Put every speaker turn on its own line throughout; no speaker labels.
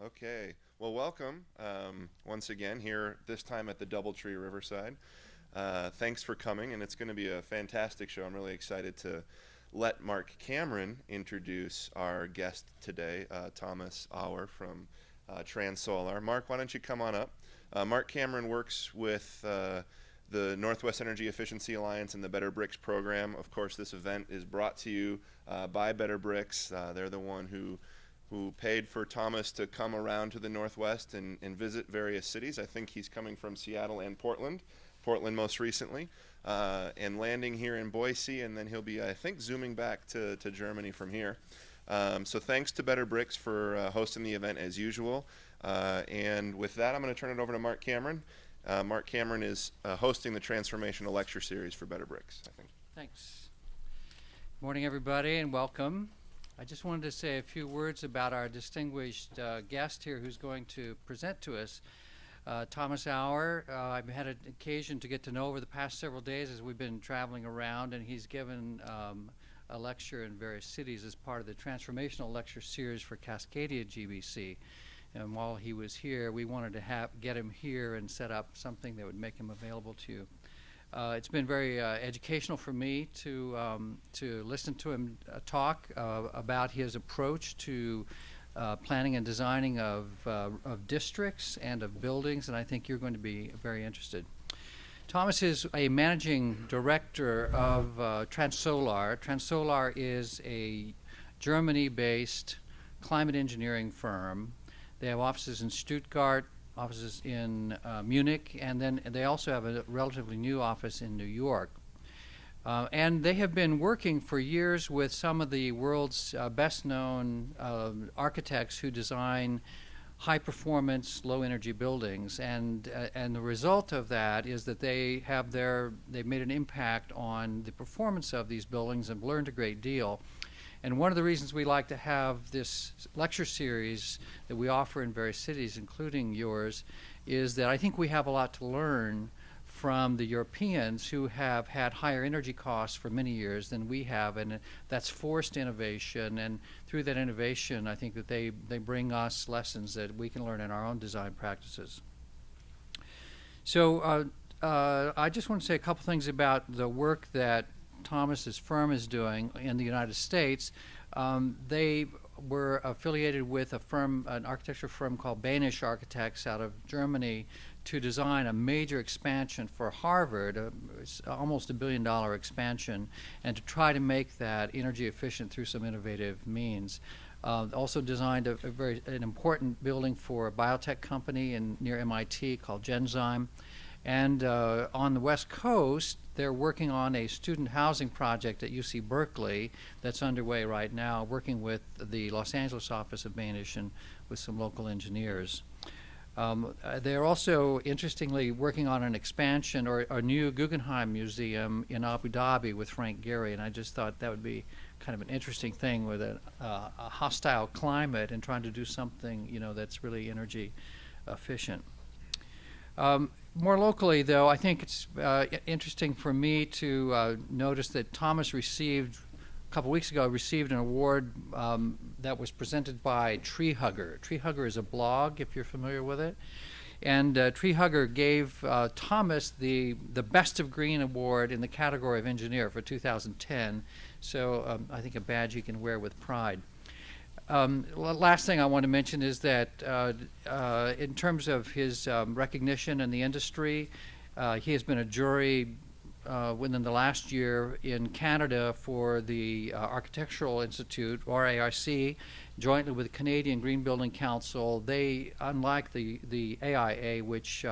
Okay. Well, welcome once again here, this time at the Doubletree Riverside. Thanks for coming, and it's going to be a fantastic show. I'm really excited to let Mark Cameron introduce our guest today, Thomas Auer from TransSolar. Mark, why don't you come on up? Mark Cameron works with the Northwest Energy Efficiency Alliance and the Better Bricks program. Of course, this event is brought to you by Better Bricks. They're the one who paid for Thomas to come around to the Northwest and visit various cities. I think he's coming from Seattle and Portland most recently, and landing here in Boise, and then he'll be, I think, zooming back to Germany from here. So thanks to Better Bricks for hosting the event as usual. And with that, I'm going to turn it over to Mark Cameron. Mark Cameron is hosting the Transformational Lecture Series for Better Bricks, I think.
Thanks. Morning, everybody, and welcome. I just wanted to say a few words about our distinguished guest here who's going to present to us. Thomas Auer, I've had an occasion to get to know over the past several days as we've been traveling around, and he's given a lecture in various cities as part of the Transformational Lecture Series for Cascadia GBC. And while he was here, we wanted to get him here and set up something that would make him available to you. It's been very educational for me to listen to him talk about his approach to planning and designing of districts and of buildings, and I think you're going to be very interested. Thomas is a managing director of TransSolar. TransSolar is a Germany-based climate engineering firm. They have offices in Stuttgart, offices in Munich, and then they also have a relatively new office in New York. And they have been working for years with some of the world's best-known architects who design high-performance, low-energy buildings. And the result of that is that they've made an impact on the performance of these buildings and learned a great deal. And one of the reasons we like to have this lecture series that we offer in various cities, including yours, is that I think we have a lot to learn from the Europeans who have had higher energy costs for many years than we have, and that's forced innovation. And through that innovation, I think that they bring us lessons that we can learn in our own design practices. So I just want to say a couple things about the work that Thomas's firm is doing in the United States. They were affiliated with a firm, an architecture firm called Banish Architects out of Germany, to design a major expansion for Harvard, almost $1 billion expansion, and to try to make that energy efficient through some innovative means. Also designed an important building for a biotech company near MIT called Genzyme. And on the West Coast, they're working on a student housing project at UC Berkeley that's underway right now, working with the Los Angeles office of Banish and with some local engineers. They're also, interestingly, working on an expansion or a new Guggenheim Museum in Abu Dhabi with Frank Gehry, and I just thought that would be kind of an interesting thing with a hostile climate and trying to do something, that's really energy efficient. More locally, though, I think it's interesting for me to notice that Thomas received, a couple weeks ago, received an award that was presented by Tree Hugger. Tree Hugger is a blog, if you're familiar with it. And Tree Hugger gave Thomas the Best of Green Award in the category of engineer for 2010. So I think a badge he can wear with pride. Last thing I want to mention is that in terms of his recognition in the industry, he has been a jury within the last year in Canada for the Architectural Institute, or ARC, jointly with the Canadian Green Building Council. They, unlike the AIA, which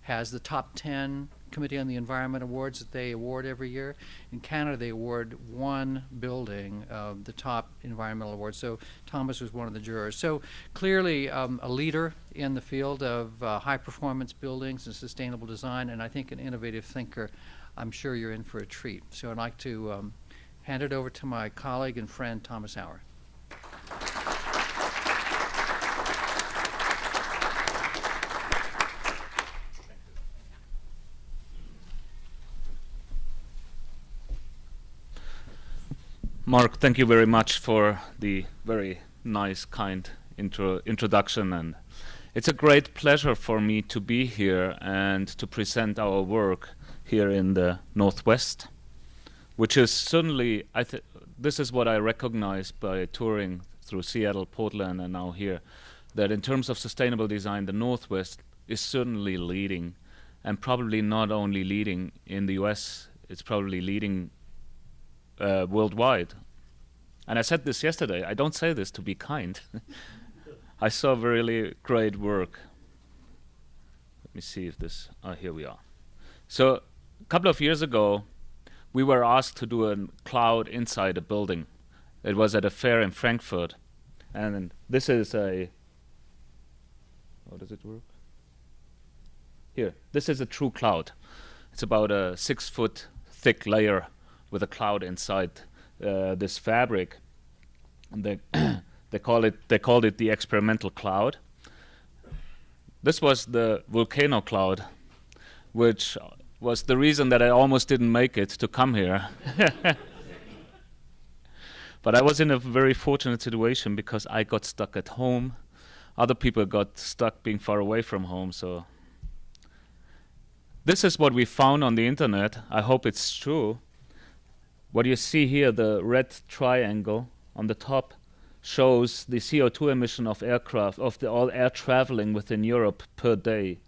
has the top 10 Committee on the Environment Awards that they award every year. In Canada, they award one building the top environmental award. So Thomas was one of the jurors. So clearly a leader in the field of high-performance buildings and sustainable design, and I think an innovative thinker. I'm sure you're in for a treat. So I'd like to hand it over to my colleague and friend, Thomas Auer.
Mark, thank you very much for the very nice, kind introduction, and it's a great pleasure for me to be here and to present our work here in the Northwest, which is certainly, this is what I recognize by touring through Seattle, Portland, and now here, that in terms of sustainable design, the Northwest is certainly leading, and probably not only leading in the US, it's probably leading worldwide. And I said this yesterday, I don't say this to be kind. I saw really great work. Let me see if this, here we are. So a couple of years ago, we were asked to do a cloud inside a building. It was at a fair in Frankfurt. And this is a, how does it work? Here, this is a true cloud. It's about a 6-foot thick layer with a cloud inside this fabric. And they called it the experimental cloud. This was the volcano cloud, which was the reason that I almost didn't make it to come here. But I was in a very fortunate situation because I got stuck at home. Other people got stuck being far away from home, so this is what we found on the internet. I hope it's true. What you see here, the red triangle on the top, shows the CO2 emission of aircraft, of all air traveling within Europe per day.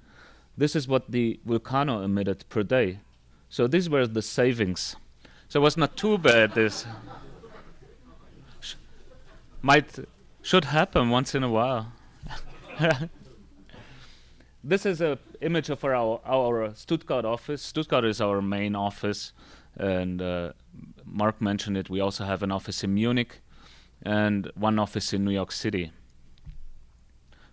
This is what the Vulcano emitted per day. So these were the savings. So it was not too bad. This should happen once in a while. This is an image of our Stuttgart office. Stuttgart is our main office, and Mark mentioned it. We also have an office in Munich and one office in New York City.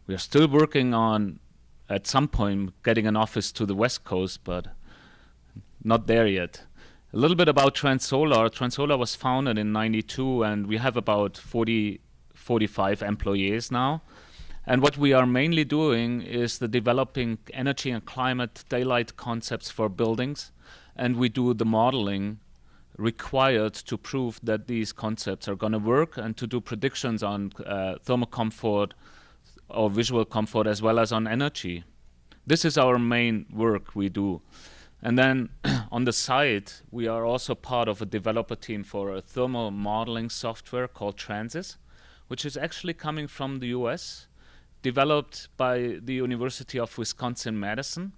We are still working on, at some point, getting an office to the West Coast, but not there yet. A little bit about Transolar. Transolar was founded in '92, and we have about 45 employees now. And what we are mainly doing is the developing energy and climate daylight concepts for buildings, and we do the modeling required to prove that these concepts are going to work and to do predictions on thermal comfort or visual comfort as well as on energy. This is our main work we do. And then on the side, we are also part of a developer team for a thermal modeling software called Transys, which is actually coming from the US, developed by the University of Wisconsin-Madison,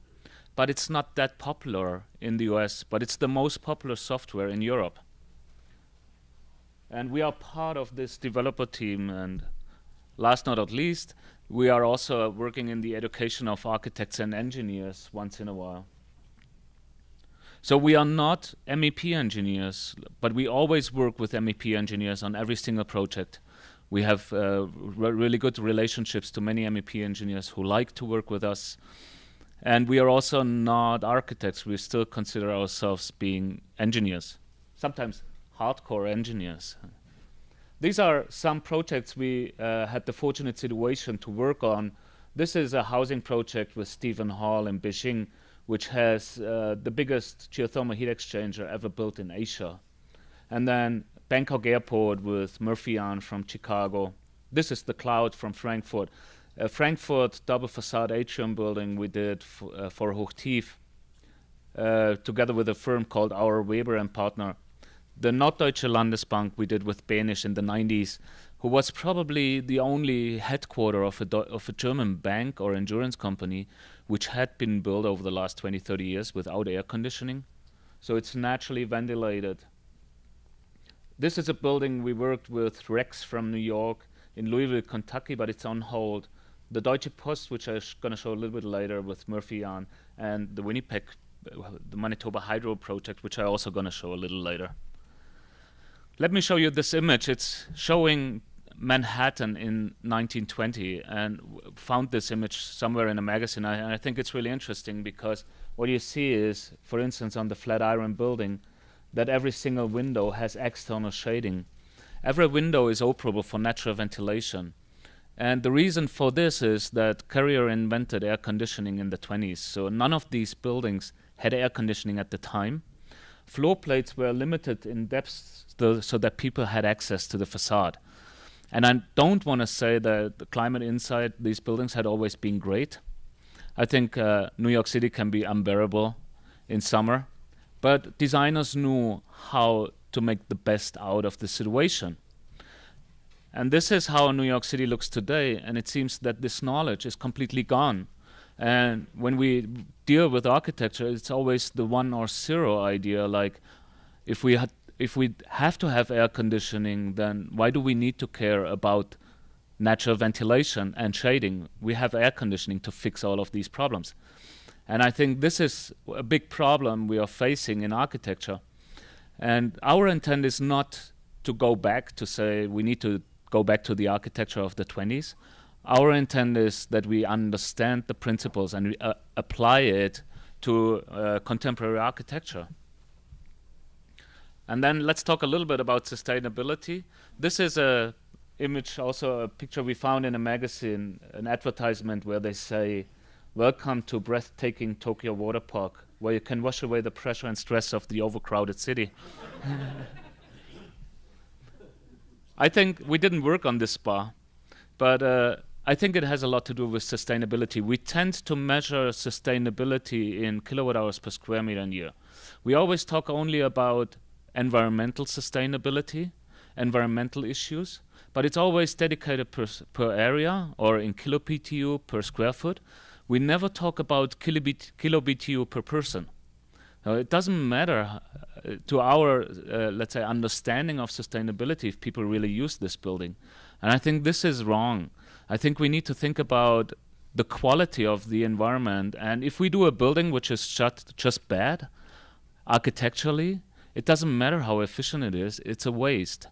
but it's not that popular in the US, but it's the most popular software in Europe. And we are part of this developer team, and last not least, we are also working in the education of architects and engineers once in a while. So we are not MEP engineers, but we always work with MEP engineers on every single project. We have really good relationships to many MEP engineers who like to work with us. And we are also not architects. We still consider ourselves being engineers, sometimes hardcore engineers. These are some projects we had the fortunate situation to work on. This is a housing project with Stephen Hall in Beijing, which has the biggest geothermal heat exchanger ever built in Asia. And then Bangkok Airport with Murphy-Ahn from Chicago. This is the cloud from Frankfurt. Frankfurt double facade atrium building we did for Hochtief together with a firm called Auer Weber and Partner. The Norddeutsche Landesbank we did with Benisch in the 90s, who was probably the only headquarter of a German bank or insurance company which had been built over the last 20, 30 years without air conditioning. So it's naturally ventilated. This is a building we worked with Rex from New York in Louisville, Kentucky, but it's on hold. The Deutsche Post, which I'm going to show a little bit later with Murphy-Ahn, and the Winnipeg, the Manitoba Hydro project, which I'm also going to show a little later. Let me show you this image. It's showing Manhattan in 1920, and found this image somewhere in a magazine. And I think it's really interesting because what you see is, for instance, on the Flatiron building, that every single window has external shading. Every window is operable for natural ventilation. And the reason for this is that Carrier invented air conditioning in the 20s, so none of these buildings had air conditioning at the time. Floor plates were limited in depth so that people had access to the facade. And I don't want to say that the climate inside these buildings had always been great. I think New York City can be unbearable in summer, but designers knew how to make the best out of the situation. And this is how New York City looks today, and it seems that this knowledge is completely gone. And when we deal with architecture, it's always the 1 or 0 idea, like if we have to have air conditioning, then why do we need to care about natural ventilation and shading? We have air conditioning to fix all of these problems. And I think this is a big problem we are facing in architecture. And our intent is not to go back to say we need to go back to the architecture of the 20s. Our intent is that we understand the principles and we apply it to contemporary architecture. And then let's talk a little bit about sustainability. This is a image, also a picture we found in a magazine, an advertisement where they say, "Welcome to breathtaking Tokyo Water Park, where you can wash away the pressure and stress of the overcrowded city." I think we didn't work on this spa, but I think it has a lot to do with sustainability. We tend to measure sustainability in kilowatt hours per square meter a year. We always talk only about environmental sustainability, environmental issues, but it's always dedicated per area or in kilo-BTU per square foot. We never talk about kilo-BTU per person. It doesn't matter to our, let's say, understanding of sustainability if people really use this building. And I think this is wrong. I think we need to think about the quality of the environment. And if we do a building which is just bad, architecturally, it doesn't matter how efficient it is, it's a waste.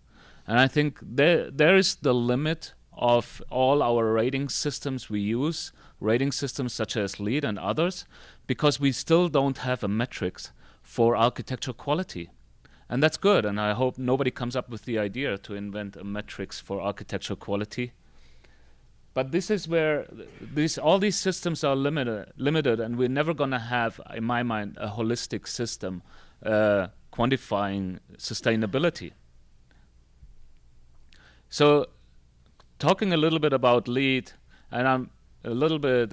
And I think there is the limit of all our rating systems we use, rating systems such as LEED and others, because we still don't have a metrics for architectural quality. And that's good, and I hope nobody comes up with the idea to invent a metrics for architectural quality. But this is where all these systems are limited, and we're never going to have, in my mind, a holistic system quantifying sustainability. So talking a little bit about LEED, and I'm a little bit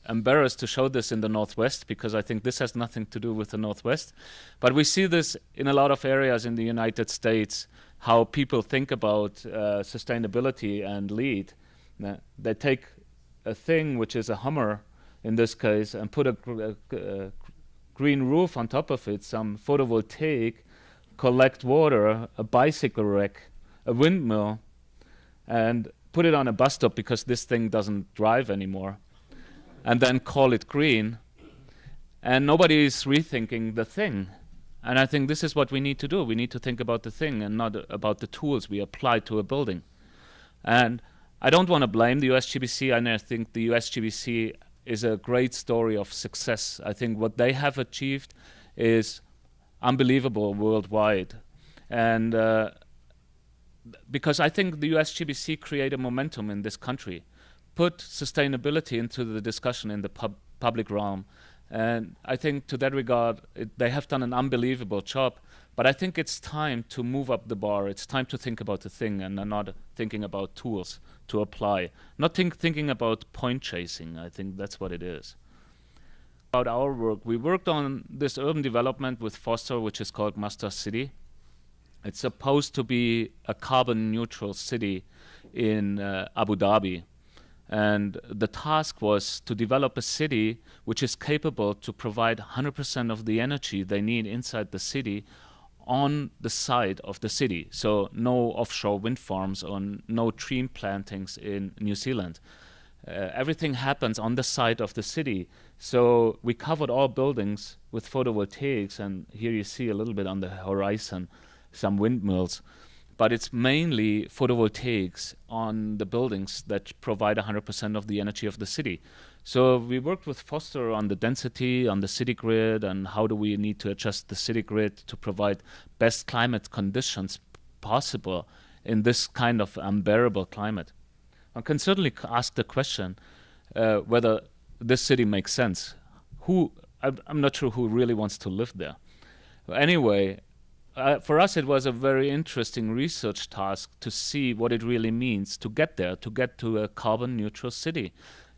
embarrassed to show this in the Northwest because I think this has nothing to do with the Northwest. But we see this in a lot of areas in the United States, how people think about sustainability and LEED. They take a thing, which is a Hummer in this case, and put a green roof on top of it, some photovoltaic, collect water, a bicycle rack, a windmill, and put it on a bus stop because this thing doesn't drive anymore, and then call it green. And nobody is rethinking the thing. And I think this is what we need to do. We need to think about the thing and not about the tools we apply to a building. And I don't want to blame the USGBC, and I think the USGBC is a great story of success. I think what they have achieved is unbelievable worldwide. And because I think the USGBC created momentum in this country, put sustainability into the discussion in the public realm. And I think to that regard, they have done an unbelievable job. But I think it's time to move up the bar. It's time to think about the thing and not thinking about tools to apply. Not thinking about point chasing. I think that's what it is. About our work, we worked on this urban development with Foster, which is called Master City. It's supposed to be a carbon neutral city in Abu Dhabi. And the task was to develop a city which is capable to provide 100% of the energy they need inside the city on the side of the city. So no offshore wind farms or no tree plantings in New Zealand. Everything happens on the side of the city. So we covered all buildings with photovoltaics, and here you see a little bit on the horizon some windmills. But it's mainly photovoltaics on the buildings that provide 100% of the energy of the city. So we worked with Foster on the density, on the city grid, and how do we need to adjust the city grid to provide best climate conditions possible in this kind of unbearable climate. One can certainly ask the question whether this city makes sense. I'm not sure who really wants to live there. Anyway, for us, it was a very interesting research task to see what it really means to get there, to get to a carbon neutral city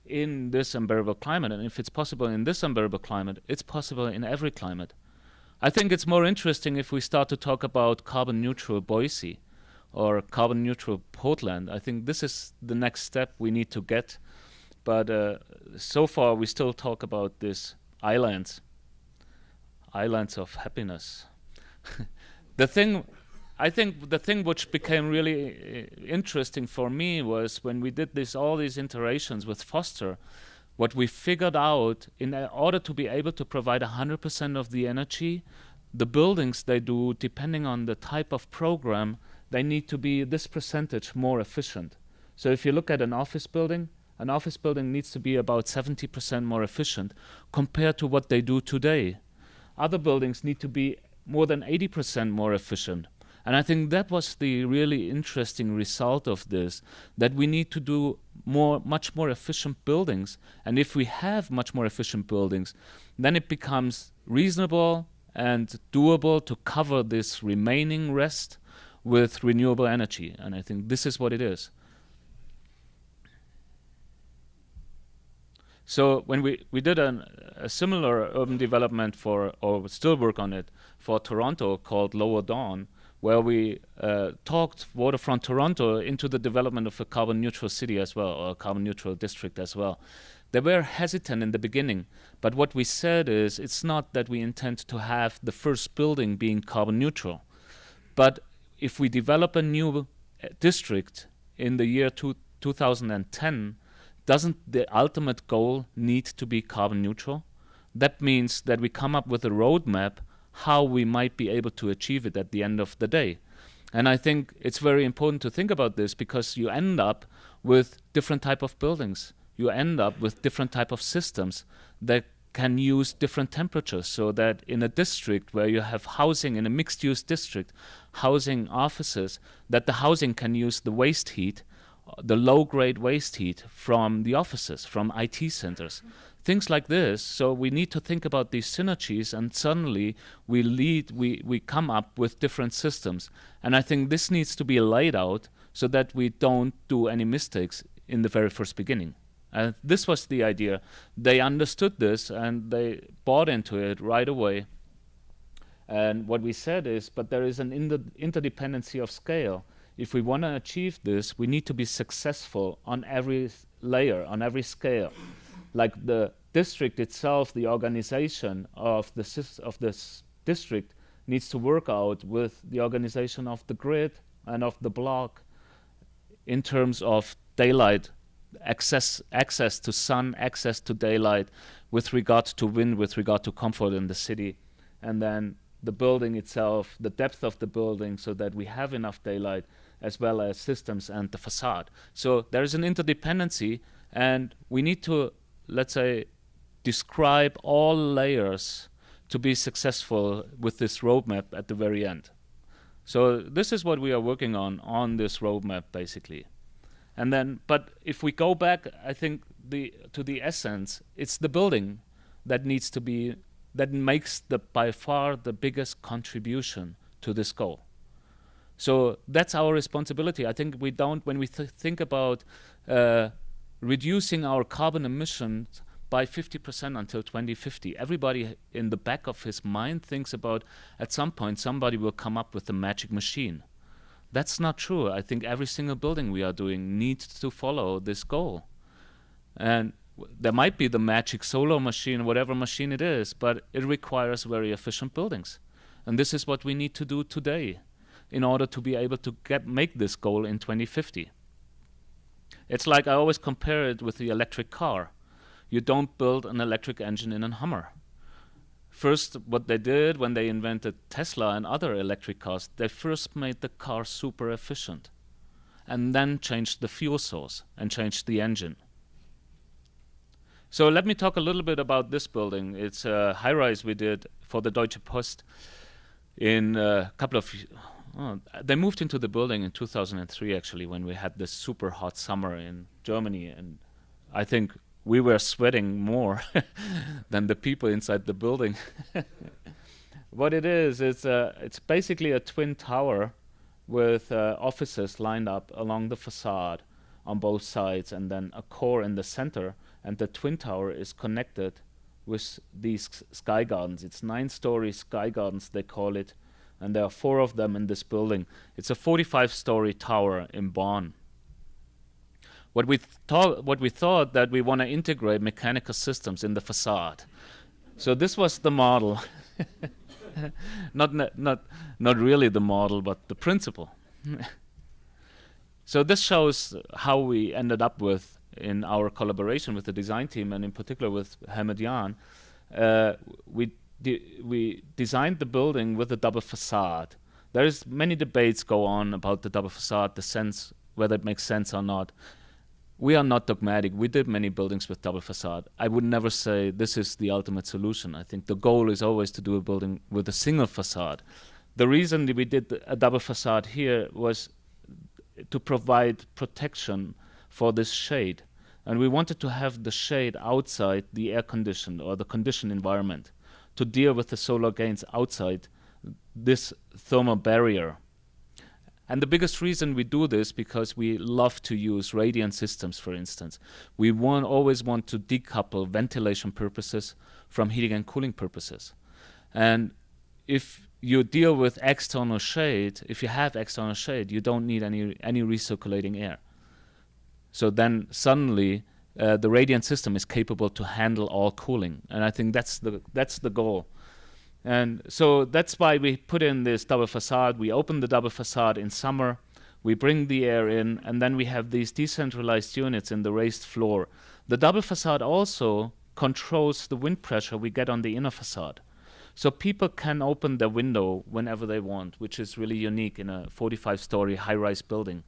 in this unbearable climate. And if it's possible in this unbearable climate, it's possible in every climate. I think it's more interesting if we start to talk about carbon neutral Boise or carbon neutral Portland. I think this is the next step we need to get. But so far, we still talk about these islands of happiness. I think the thing which became really interesting for me was when we did all these iterations with Foster, what we figured out, in order to be able to provide 100% of the energy, the buildings they do, depending on the type of program, they need to be this percentage more efficient. So if you look at an office building needs to be about 70% more efficient compared to what they do today. Other buildings need to be more than 80% more efficient. And I think that was the really interesting result of this, that we need to do much more efficient buildings. And if we have much more efficient buildings, then it becomes reasonable and doable to cover this remaining rest with renewable energy. And I think this is what it is. So when we did a similar urban development or still work on it, for Toronto called Lower Dawn, where we talked Waterfront Toronto into the development of a carbon neutral city as well, or a carbon neutral district as well. They were hesitant in the beginning, but what we said is it's not that we intend to have the first building being carbon neutral, but if we develop a new district in the year 2010, doesn't the ultimate goal need to be carbon neutral? That means that we come up with a roadmap how we might be able to achieve it at the end of the day. And I think it's very important to think about this, because you end up with different type of buildings. You end up with different type of systems that can use different temperatures, so that in a district where you have housing, in a mixed-use district, housing offices, that the housing can use the waste heat, the low-grade waste heat from the offices, from IT centers, things like this. So we need to think about these synergies, and suddenly we come up with different systems. And I think this needs to be laid out so that we don't do any mistakes in the very first beginning. And this was the idea. They understood this and they bought into it right away. And what we said is, but there is an interdependency of scale. If we want to achieve this, we need to be successful on every layer, on every scale. Like the district itself, the organization of this district needs to work out with the organization of the grid and of the block in terms of daylight, access to sun, access to daylight, with regard to wind, with regard to comfort in the city, and then the building itself, the depth of the building, so that we have enough daylight, as well as systems and the facade. So there is an interdependency, and we need to, let's say, describe all layers to be successful with this roadmap at the very end. So this is what we are working on this roadmap, basically. And then, but if we go back, I think to the essence, it's the building that needs to be, that makes by far the biggest contribution to this goal. So that's our responsibility. I think we don't, when we think about reducing our carbon emissions by 50% until 2050, everybody in the back of his mind thinks about, at some point somebody will come up with a magic machine. That's not true. I think every single building we are doing needs to follow this goal. And there might be the magic solar machine, whatever machine it is, but it requires very efficient buildings. And this is what we need to do today in order to be able to make this goal in 2050. It's like I always compare it with the electric car. You don't build an electric engine in a Hummer. First, what they did when they invented Tesla and other electric cars, they first made the car super efficient, and then changed the fuel source and changed the engine. So let me talk a little bit about this building. It's a high-rise we did for the Deutsche Post in a couple of... they moved into the building in 2003, actually, when we had this super hot summer in Germany, and I think we were sweating more than the people inside the building. What it is, it's basically a twin tower with offices lined up along the facade on both sides, and then a core in the center. And the twin tower is connected with these sky gardens. It's 9-story sky gardens, they call it, and there are 4 of them in this building. It's a 45-story tower in Bonn. What we thought that we want to integrate mechanical systems in the facade. So this was the model. not really the model, but the principle. So this shows how we ended up with, in our collaboration with the design team, and in particular with Helmut Jahn, we designed the building with a double facade. There's many debates go on about the double facade, the sense, whether it makes sense or not. We are not dogmatic. We did many buildings with double facade. I would never say this is the ultimate solution. I think the goal is always to do a building with a single facade. The reason that we did a double facade here was to provide protection for this shade. And we wanted to have the shade outside the air-conditioned or the conditioned environment to deal with the solar gains outside this thermal barrier. And the biggest reason we do this, because we love to use radiant systems, for instance. We always want to decouple ventilation purposes from heating and cooling purposes. And if you deal with external shade, if you have external shade, you don't need any recirculating air. So then suddenly the radiant system is capable to handle all cooling. And I think that's the goal. And so that's why we put in this double facade. We open the double facade in summer, we bring the air in, and then we have these decentralized units in the raised floor. The double facade also controls the wind pressure we get on the inner facade. So people can open their window whenever they want, which is really unique in a 45-story high-rise building.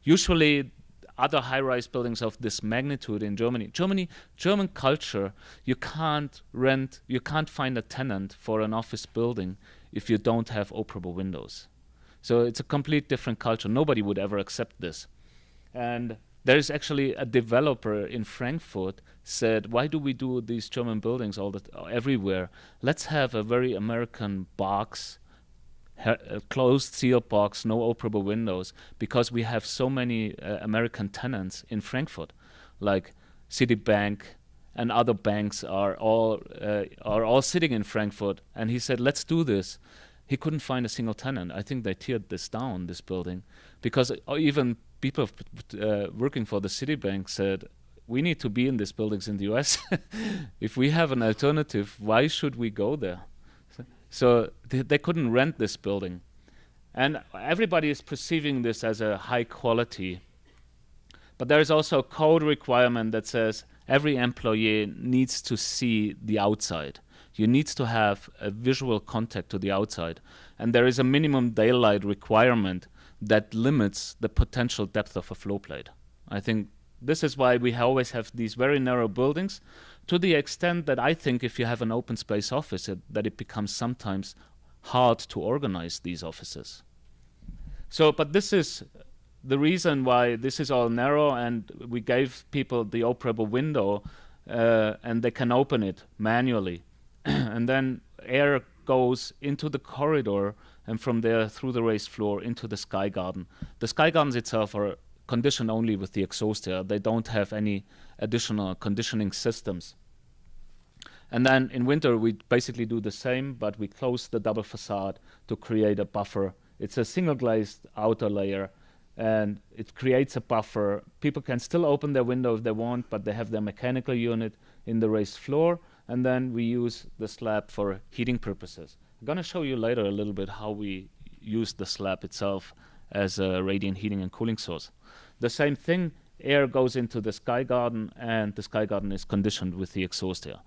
Usually other high-rise buildings of this magnitude in Germany, German culture, you can't find a tenant for an office building if you don't have operable windows. So it's a complete different culture. Nobody would ever accept this. And there is actually a developer in Frankfurt said, why do we do these German buildings everywhere? Let's have a very American box, a closed seal box, no operable windows, because we have so many American tenants in Frankfurt, like Citibank and other banks are all sitting in Frankfurt. And he said, let's do this. He couldn't find a single tenant. I think they teared this down, this building, because even people working for the Citibank said, we need to be in these buildings in the US. If we have an alternative, why should we go there? So they couldn't rent this building. And everybody is perceiving this as a high quality. But there is also a code requirement that says every employee needs to see the outside. You need to have a visual contact to the outside. And there is a minimum daylight requirement that limits the potential depth of a flow plate. I think this is why we always have these very narrow buildings, to the extent that I think if you have an open space office, that it becomes sometimes hard to organize these offices. So, but this is the reason why this is all narrow, and we gave people the operable window, and they can open it manually. And then air goes into the corridor, and from there through the raised floor into the sky garden. The sky gardens itself are conditioned only with the exhaust air. They don't have any additional conditioning systems. And then in winter we basically do the same, but we close the double facade to create a buffer. It's a single glazed outer layer, and it creates a buffer. People can still open their window if they want, but they have their mechanical unit in the raised floor, and then we use the slab for heating purposes. I'm going to show you later a little bit how we use the slab itself as a radiant heating and cooling source. The same thing, air goes into the sky garden, and the sky garden is conditioned with the exhaust air.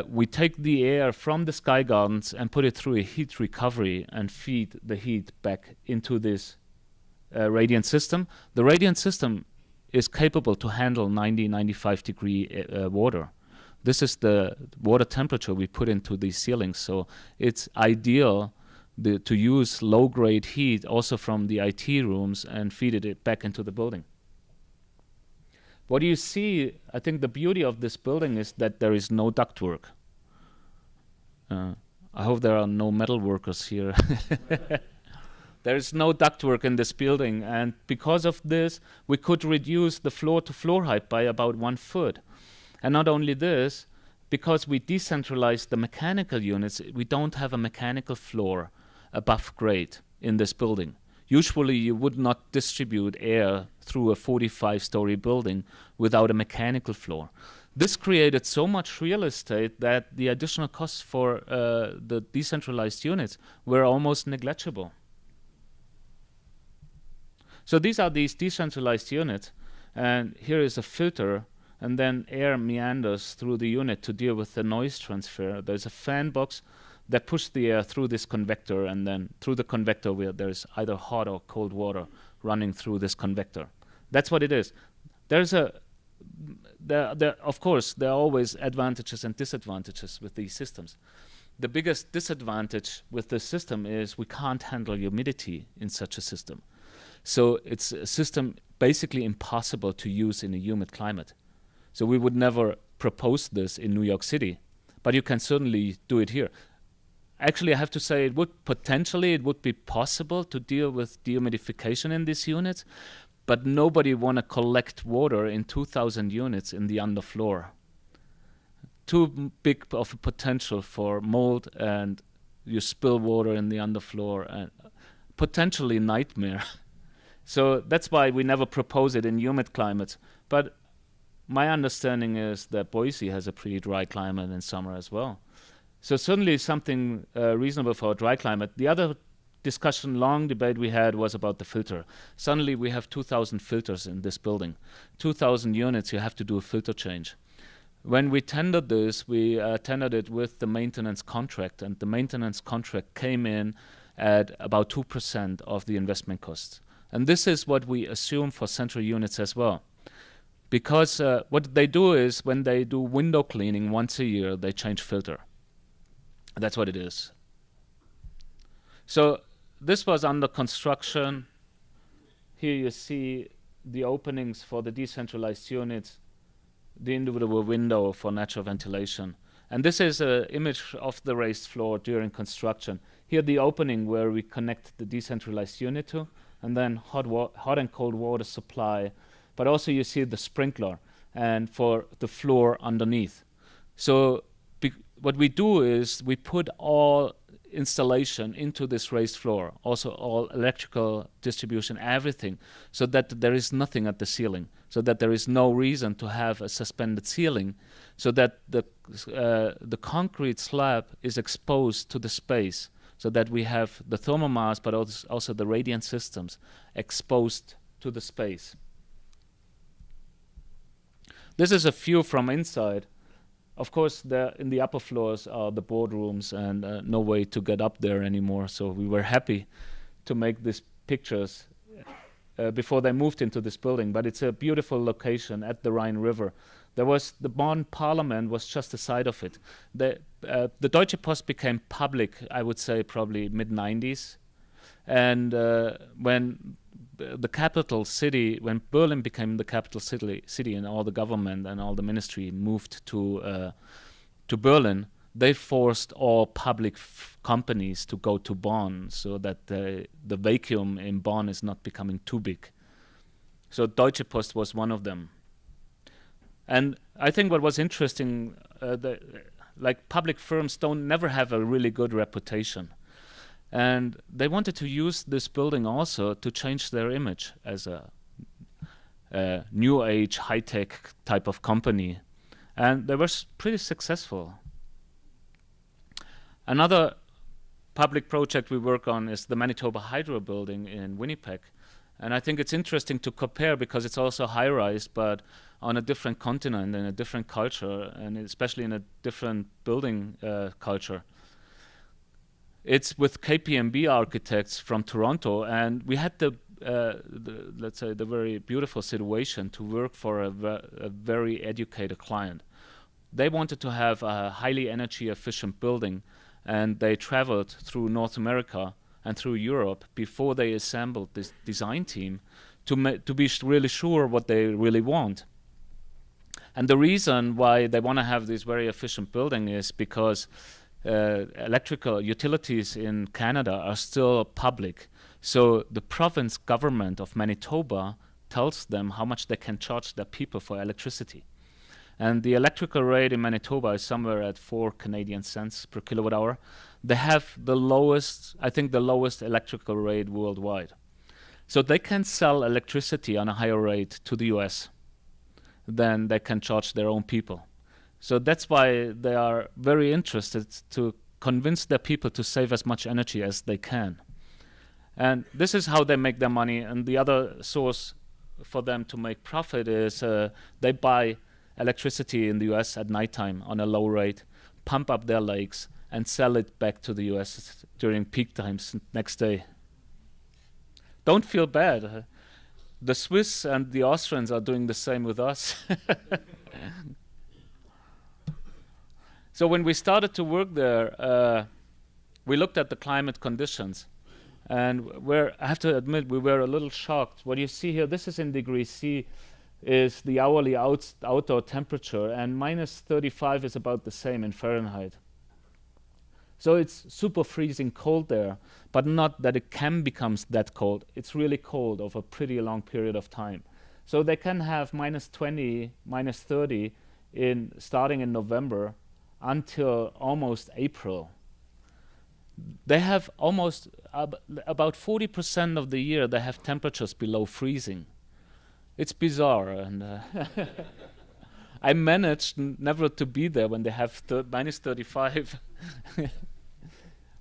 We take the air from the sky gardens and put it through a heat recovery and feed the heat back into this radiant system. The radiant system is capable to handle 95 degree water. This is the water temperature we put into these ceilings, so it's ideal to use low-grade heat also from the IT rooms and feed it back into the building. What you see, I think the beauty of this building is that there is no ductwork. I hope there are no metal workers here. There is no ductwork in this building, and because of this, we could reduce the floor-to-floor height by about 1 foot. And not only this, because we decentralized the mechanical units, we don't have a mechanical floor above grade in this building. Usually you would not distribute air through a 45-story building without a mechanical floor. This created so much real estate that the additional costs for the decentralized units were almost negligible. So these are these decentralized units, and here is a filter, and then air meanders through the unit to deal with the noise transfer. There's a fan box that pushes the air through this convector, and then through the convector where there's either hot or cold water running through this convector. That's what it is. Of course, there are always advantages and disadvantages with these systems. The biggest disadvantage with this system is we can't handle humidity in such a system. So it's a system basically impossible to use in a humid climate. So we would never propose this in New York City, but you can certainly do it here. Actually, I have to say it would be possible to deal with dehumidification in these units, but nobody want to collect water in 2,000 units in the underfloor. Too big of a potential for mold, and you spill water in the underfloor, and potentially nightmare. So that's why we never propose it in humid climates. But my understanding is that Boise has a pretty dry climate in summer as well. So certainly something reasonable for a dry climate. The other long debate we had was about the filter. Suddenly we have 2,000 filters in this building. 2,000 units, you have to do a filter change. When we tendered this, we tendered it with the maintenance contract, and the maintenance contract came in at about 2% of the investment costs. And this is what we assume for central units as well. Because what they do is when they do window cleaning once a year, they change filter. That's what it is. So this was under construction. Here you see the openings for the decentralized units, the individual window for natural ventilation. And this is an image of the raised floor during construction. Here the opening where we connect the decentralized unit to, and then hot and cold water supply. But also you see the sprinkler and for the floor underneath. So what we do is we put all installation into this raised floor, also all electrical distribution, everything, so that there is nothing at the ceiling, so that there is no reason to have a suspended ceiling, so that the concrete slab is exposed to the space, so that we have the thermal mass, but also the radiant systems exposed to the space. This is a view from inside. Of course, in the upper floors are the boardrooms, and no way to get up there anymore. So we were happy to make these pictures before they moved into this building. But it's a beautiful location at the Rhine River. The Bonn Parliament was just the side of it. The Deutsche Post became public, I would say, probably mid-90s. And when the capital city, when Berlin became the capital city, and all the government and all the ministry moved to Berlin, they forced all public companies to go to Bonn, so that the vacuum in Bonn is not becoming too big. So Deutsche Post was one of them. And I think what was interesting, like public firms never have a really good reputation. And they wanted to use this building also to change their image as a new age, high-tech type of company. And they were pretty successful. Another public project we work on is the Manitoba Hydro building in Winnipeg. And I think it's interesting to compare because it's also high-rise, but on a different continent and a different culture, and especially in a different building culture. It's with KPMB architects from Toronto, and we had let's say the very beautiful situation to work for a very educated client. They wanted to have a highly energy efficient building, and they traveled through North America and through Europe before they assembled this design team to be really sure what they really want. And the reason why they want to have this very efficient building is because electrical utilities in Canada are still public. So the province government of Manitoba tells them how much they can charge their people for electricity. And the electrical rate in Manitoba is somewhere at 4 Canadian cents per kilowatt hour. They have the lowest, I think the lowest electrical rate worldwide. So they can sell electricity on a higher rate to the US than they can charge their own people. So that's why they are very interested to convince their people to save as much energy as they can. And this is how they make their money. And the other source for them to make profit is they buy electricity in the US at nighttime on a low rate, pump up their lakes, and sell it back to the US during peak times next day. Don't feel bad. The Swiss and the Austrians are doing the same with us. So when we started to work there, we looked at the climate conditions. And I have to admit, we were a little shocked. What you see here, this is in degrees C, is the hourly outdoor temperature, and minus 35 is about the same in Fahrenheit. So it's super freezing cold there, but not that it can become that cold. It's really cold over a pretty long period of time. So they can have minus 20, minus 30 starting in November until almost April. They have almost about 40% of the year they have temperatures below freezing. It's bizarre, and I managed never to be there when they have minus 35.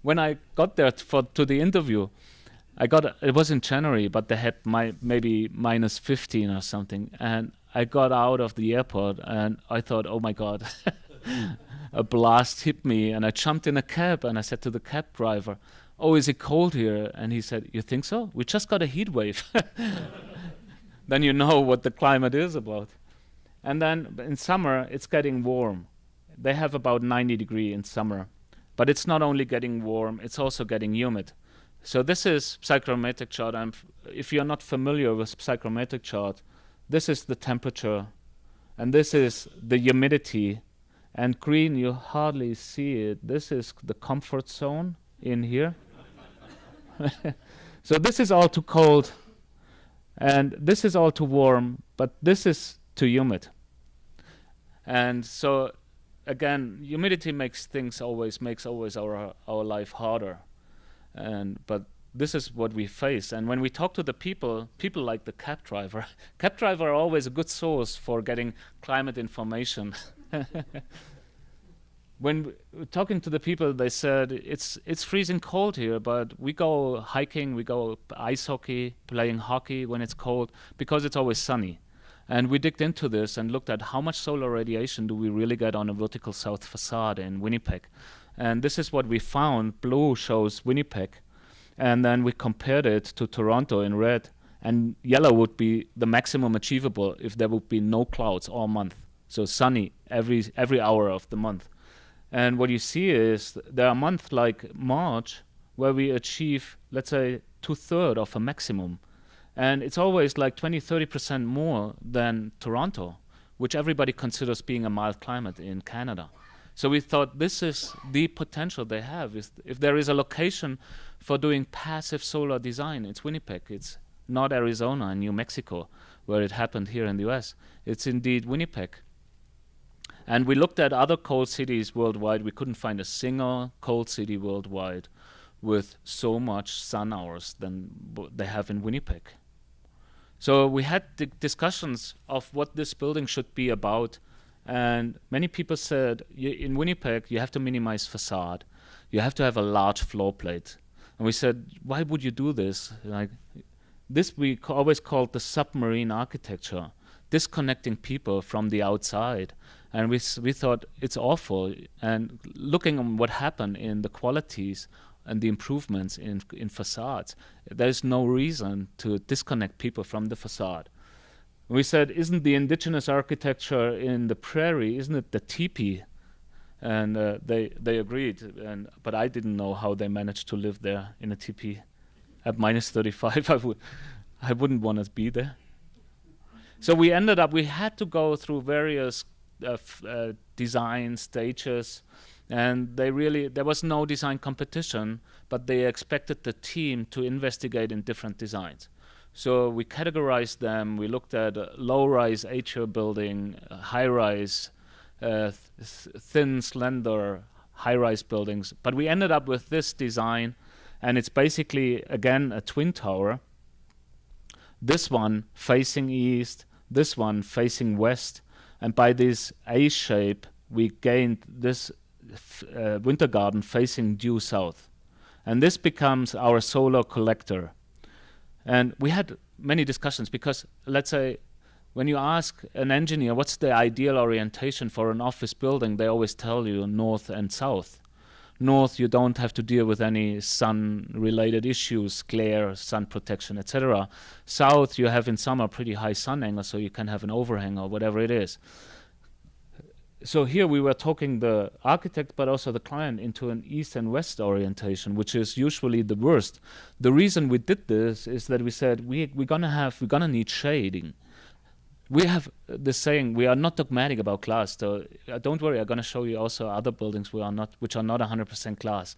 When I got there to the interview, it was in January, but they had maybe minus 15 or something, and I got out of the airport and I thought, oh my God, a blast hit me, and I jumped in a cab and I said to the cab driver, oh, is it cold here? And he said, you think so? We just got a heat wave. Then you know what the climate is about. And then in summer, it's getting warm. They have about 90 degrees in summer. But it's not only getting warm, it's also getting humid. So this is psychrometric chart. If you're not familiar with psychrometric chart, this is the temperature, and this is the humidity. And green, you hardly see it. This is the comfort zone in here. So this is all too cold. And this is all too warm, but this is too humid. And so, again, humidity makes always our life harder. But this is what we face. And when we talk to the people like the cab driver are always a good source for getting climate information. When talking to the people, they said it's freezing cold here, but we go hiking, we go ice hockey, playing hockey when it's cold, because it's always sunny. And we digged into this and looked at how much solar radiation do we really get on a vertical south facade in Winnipeg. And this is what we found. Blue shows Winnipeg. And then we compared it to Toronto in red. And yellow would be the maximum achievable if there would be no clouds all month. So sunny every hour of the month. And what you see is there are months like March where we achieve, let's say, 2/3 of a maximum. And it's always like 20-30% more than Toronto, which everybody considers being a mild climate in Canada. So we thought this is the potential they have. If there is a location for doing passive solar design, it's Winnipeg. It's not Arizona and New Mexico, where it happened here in the US. It's indeed Winnipeg. And we looked at other cold cities worldwide. We couldn't find a single cold city worldwide with so much sun hours than they have in Winnipeg. So we had discussions of what this building should be about. And many people said, in Winnipeg, you have to minimize facade. You have to have a large floor plate. And we said, why would you do this? Like this, we always called the submarine architecture, disconnecting people from the outside. And we thought it's awful. And looking at what happened in the qualities and the improvements in facades, there's no reason to disconnect people from the facade. We said, isn't the indigenous architecture in the prairie, isn't it the teepee? And they agreed, but I didn't know how they managed to live there in a teepee. At minus 35, I wouldn't want to be there. So we had to go through various design stages, And there was no design competition, but they expected the team to investigate in different designs. So we categorized them. We looked at low-rise atrial building, high-rise, thin, slender, high-rise buildings. But we ended up with this design, and it's basically, again, a twin tower. This one facing east, this one facing west, and by this A shape, we gained this winter garden facing due south. And this becomes our solar collector. And we had many discussions because, let's say, when you ask an engineer what's the ideal orientation for an office building, they always tell you north and south. North, you don't have to deal with any sun-related issues, glare, sun protection, etc. South, you have in summer pretty high sun angle, so you can have an overhang or whatever it is. So here we were talking the architect, but also the client, into an east and west orientation, which is usually the worst. The reason we did this is that we said we're gonna need shading. We have this saying, we are not dogmatic about glass. So don't worry, I'm gonna show you also other buildings which are not 100% glass.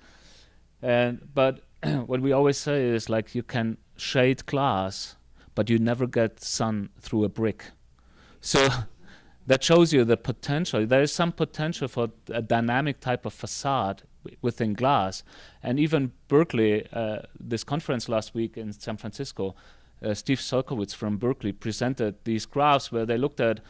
But what we always say is, like, you can shade glass, but you never get sun through a brick. So that shows you the potential. There is some potential for a dynamic type of facade within glass. And even Berkeley, this conference last week in San Francisco, Steve Solkowitz from Berkeley presented these graphs where they looked at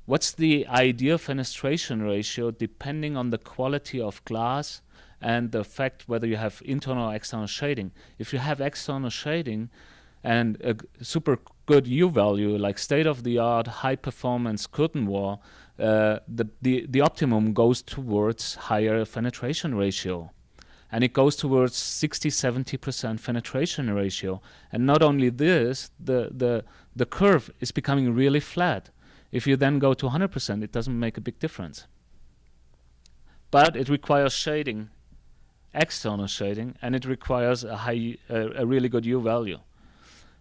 what's the ideal fenestration ratio depending on the quality of glass and the fact whether you have internal or external shading. If you have external shading and a super good U value, like state-of-the-art, high-performance curtain wall, the optimum goes towards higher penetration ratio. And it goes towards 60-70% penetration ratio. And not only this, the curve is becoming really flat. If you then go to 100%, it doesn't make a big difference. But it requires shading, external shading, and it requires a really good U value.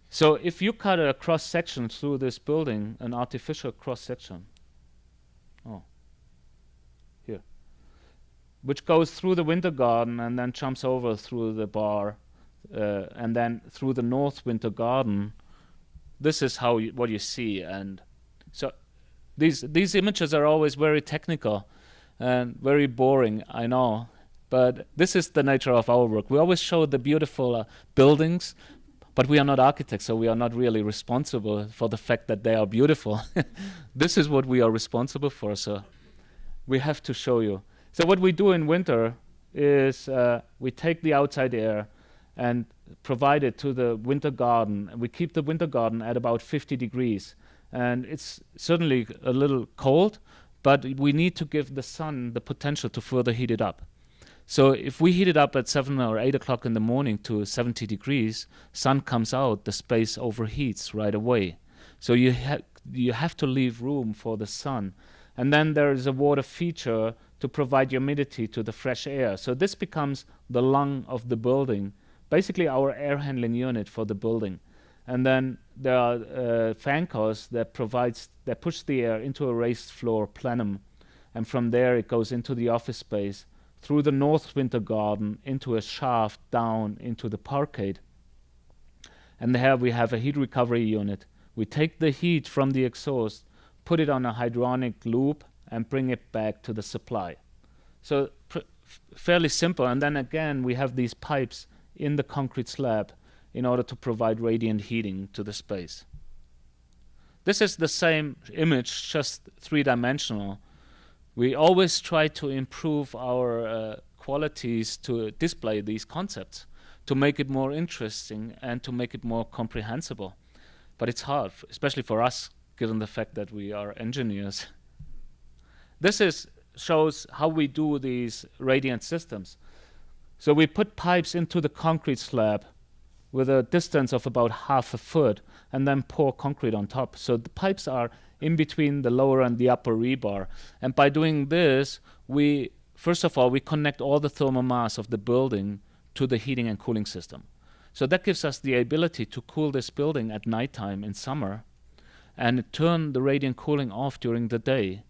So if you cut a cross-section through this building, an artificial cross-section, here, which goes through the winter garden and then jumps over through the bar, and then through the north winter garden, this is what you see. And so these images are always very technical and very boring, I know, but this is the nature of our work. We always show the beautiful buildings, but we are not architects, so we are not really responsible for the fact that they are beautiful. This is what we are responsible for, so we have to show you. So what we do in winter is we take the outside air and provide it to the winter garden. We keep the winter garden at about 50 degrees. And it's certainly a little cold, but we need to give the sun the potential to further heat it up. So if we heat it up at 7 or 8 o'clock in the morning to 70 degrees, sun comes out, the space overheats right away. So you have to leave room for the sun. And then there is a water feature to provide humidity to the fresh air. So this becomes the lung of the building, basically our air handling unit for the building. And then there are fan cores that push the air into a raised floor plenum. And from there it goes into the office space, through the north winter garden, into a shaft down into the parkade. And there we have a heat recovery unit. We take the heat from the exhaust, put it on a hydronic loop, and bring it back to the supply. So fairly simple. And then again, we have these pipes in the concrete slab in order to provide radiant heating to the space. This is the same image, just three-dimensional. We always try to improve our qualities to display these concepts, to make it more interesting and to make it more comprehensible. But it's hard, especially for us, given the fact that we are engineers. This shows how we do these radiant systems. So we put pipes into the concrete slab with a distance of about half a foot and then pour concrete on top. So the pipes are in between the lower and the upper rebar. And by doing this, first of all, we connect all the thermal mass of the building to the heating and cooling system. So that gives us the ability to cool this building at nighttime in summer and turn the radiant cooling off during the day.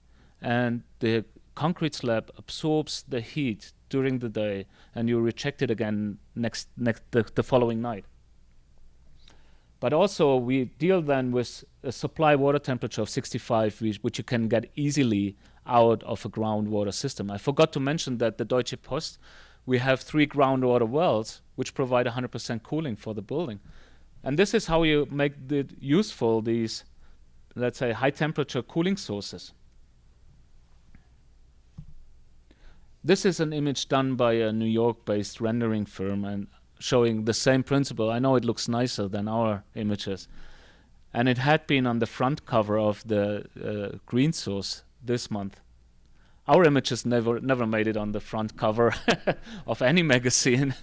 And the concrete slab absorbs the heat during the day, and you reject it again the following night. But also we deal then with a supply water temperature of 65, which you can get easily out of a groundwater system. I forgot to mention that the Deutsche Post, we have 3 groundwater wells which provide 100% cooling for the building. And this is how you make it useful, these, let's say, high temperature cooling sources. This is an image done by a New York-based rendering firm and showing the same principle. I know it looks nicer than our images. And it had been on the front cover of the Green Source this month. Our images never made it on the front cover of any magazine.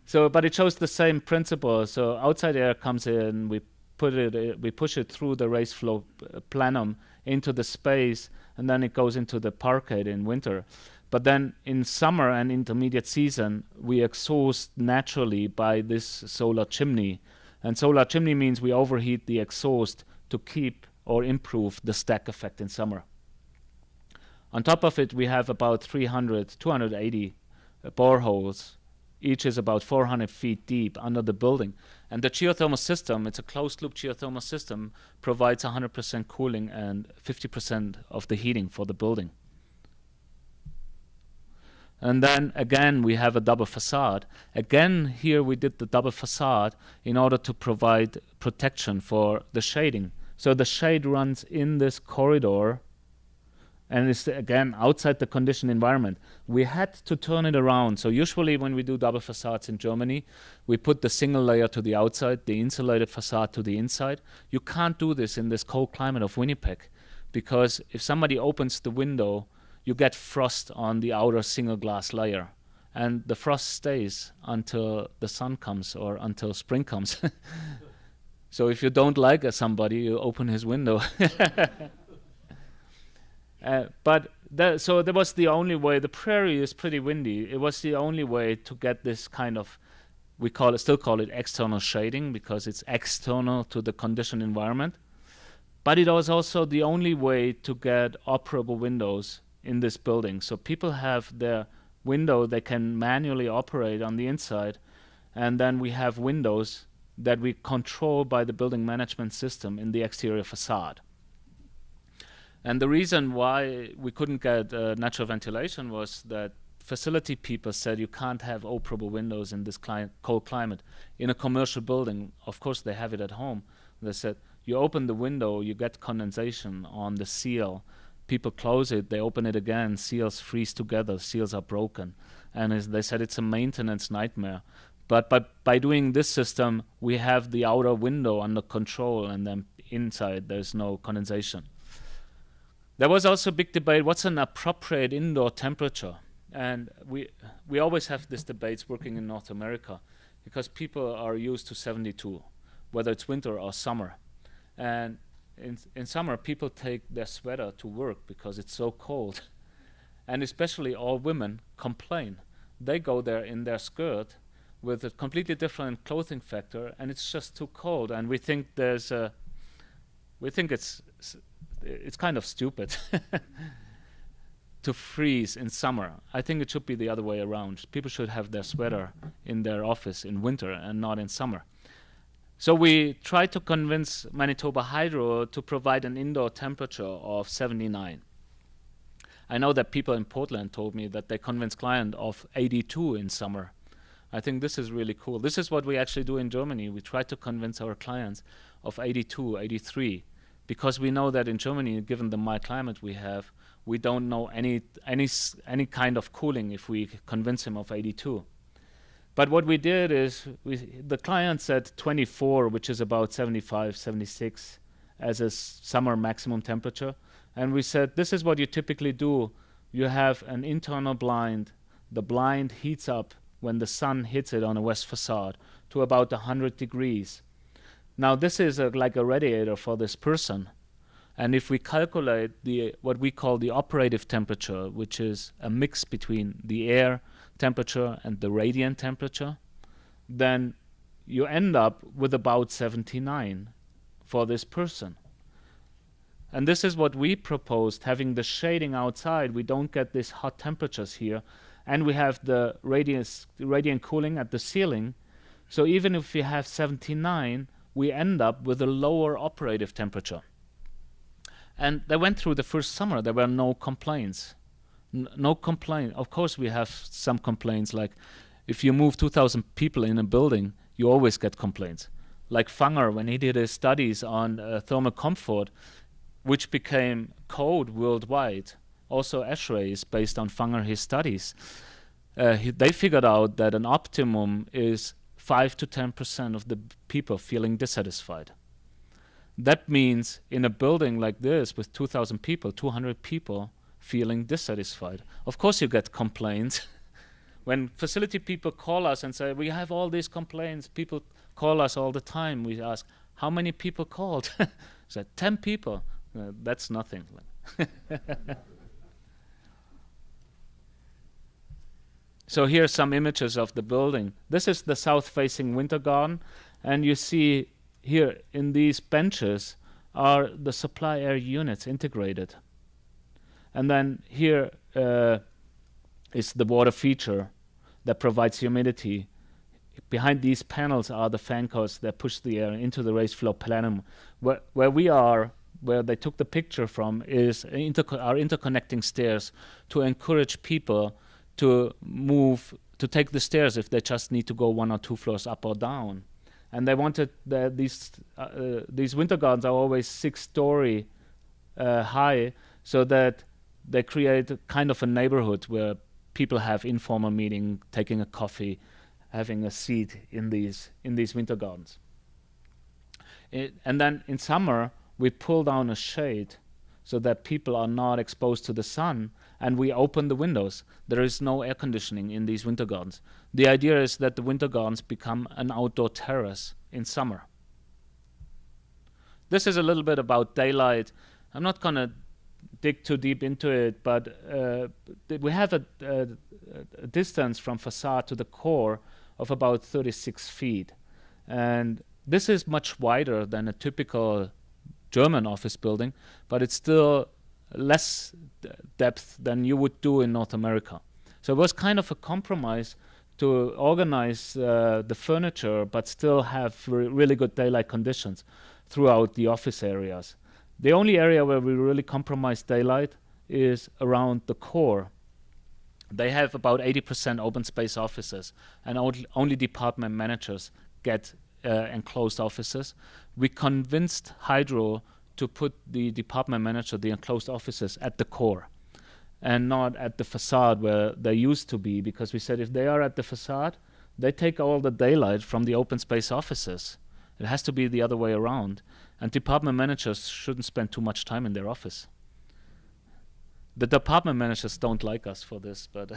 So, but it shows the same principle. So outside air comes in, we push it through the raised flow plenum into the space, and then it goes into the parquet in winter. But then in summer and intermediate season, we exhaust naturally by this solar chimney. And solar chimney means we overheat the exhaust to keep or improve the stack effect in summer. On top of it, we have about 280 boreholes. Each is about 400 feet deep under the building. And the geothermal system, it's a closed-loop geothermal system, provides 100% cooling and 50% of the heating for the building. And then again, we have a double facade. Again, here we did the double facade in order to provide protection for the shading. So the shade runs in this corridor and it's again outside the conditioned environment. We had to turn it around. So usually when we do double facades in Germany, we put the single layer to the outside, the insulated facade to the inside. You can't do this in this cold climate of Winnipeg, because if somebody opens the window, you get frost on the outer single glass layer. And the frost stays until the sun comes or until spring comes. So if you don't like somebody, you open his window. So that was the only way. The prairie is pretty windy. It was the only way to get this kind of, still call it external shading, because it's external to the conditioned environment. But it was also the only way to get operable windows in this building. So people have their window they can manually operate on the inside, and then we have windows that we control by the building management system in the exterior facade. And the reason why we couldn't get natural ventilation was that facility people said you can't have operable windows in this cold climate. In a commercial building, of course they have it at home. They said, you open the window, you get condensation on the seal. People close it, they open it again, seals freeze together, seals are broken. And they said it's a maintenance nightmare. But by doing this system, we have the outer window under control, and then inside there's no condensation. There was also a big debate, what's an appropriate indoor temperature? And we always have these debates working in North America, because people are used to 72, whether it's winter or summer. And in summer, people take their sweater to work because it's so cold. And especially all women complain. They go there in their skirt with a completely different clothing factor, and it's just too cold. And we think it's kind of stupid to freeze in summer. I think it should be the other way around. People should have their sweater in their office in winter and not in summer. So we tried to convince Manitoba Hydro to provide an indoor temperature of 79. I know that people in Portland told me that they convinced clients of 82 in summer. I think this is really cool. This is what we actually do in Germany. We try to convince our clients of 82, 83, because we know that in Germany, given the mild climate we have, we don't know any kind of cooling if we convince him of 82. But what we did is, the client said 24, which is about 75, 76 as a summer maximum temperature. And we said, this is what you typically do. You have an internal blind. The blind heats up when the sun hits it on a west facade to about 100 degrees. Now this is like a radiator for this person. And if we calculate what we call the operative temperature, which is a mix between the air temperature and the radiant temperature, then you end up with about 79 for this person. And this is what we proposed, having the shading outside. We don't get these hot temperatures here. And we have the radiant cooling at the ceiling. So even if we have 79, we end up with a lower operative temperature. And they went through the first summer. There were no complaints. No complaint. Of course, we have some complaints, like if you move 2,000 people in a building, you always get complaints. Like Fanger, when he did his studies on thermal comfort, which became code worldwide. Also, ASHRAE is based on Fanger, his studies. They figured out that an optimum is 5 to 10% of the people feeling dissatisfied. That means in a building like this with 2,000 people, 200 people feeling dissatisfied. Of course you get complaints. When facility people call us and say, we have all these complaints, people call us all the time. We ask, how many people called? Said 10 people. That's nothing. So here are some images of the building. This is the south-facing winter garden, and you see here in these benches are the supply air units integrated. And then here is the water feature that provides humidity. Behind these panels are the fan coils that push the air into the raised floor plenum. Where we are, where they took the picture from, is our interconnecting stairs to encourage people to move, to take the stairs if they just need to go 1 or 2 floors up or down. And they wanted these winter gardens are always 6-story high, so that they create a kind of a neighborhood where people have informal meeting, taking a coffee, having a seat in these winter gardens. And then in summer, we pull down a shade so that people are not exposed to the sun, and we open the windows. There is no air conditioning in these winter gardens. The idea is that the winter gardens become an outdoor terrace in summer. This is a little bit about daylight. I'm not going to dig too deep into it, but we have a distance from facade to the core of about 36 feet. And this is much wider than a typical German office building, but it's still less depth than you would do in North America. So it was kind of a compromise to organize the furniture, but still have really good daylight conditions throughout the office areas. The only area where we really compromise daylight is around the core. They have about 80% open space offices, and only department managers get enclosed offices. We convinced Hydro to put the department manager, the enclosed offices, at the core and not at the facade where they used to be, because we said if they are at the facade, they take all the daylight from the open space offices. It has to be the other way around. And department managers shouldn't spend too much time in their office. The department managers don't like us for this, but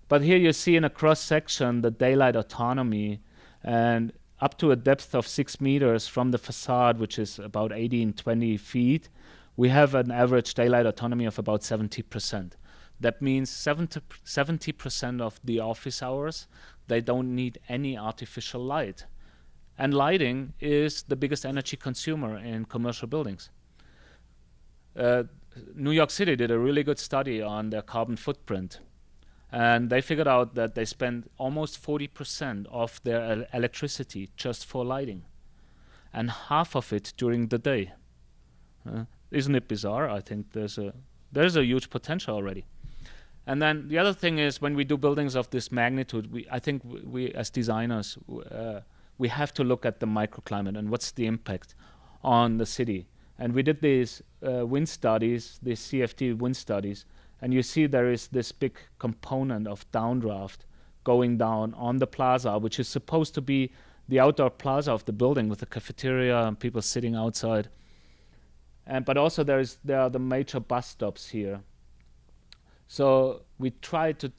but here you see in a cross section the daylight autonomy, and up to a depth of 6 meters from the facade, which is about 20 feet, we have an average daylight autonomy of about 70%. That means 70% of the office hours, they don't need any artificial light. And lighting is the biggest energy consumer in commercial buildings. New York City did a really good study on their carbon footprint. And they figured out that they spend almost 40% of their electricity just for lighting, and half of it during the day. Isn't it bizarre? I think there's a huge potential already. And then the other thing is, when we do buildings of this magnitude, I think we as designers, we have to look at the microclimate and what's the impact on the city. And we did these wind studies, these CFD wind studies, and you see there is this big component of downdraft going down on the plaza, which is supposed to be the outdoor plaza of the building with the cafeteria and people sitting outside. But also there are the major bus stops here. So we tried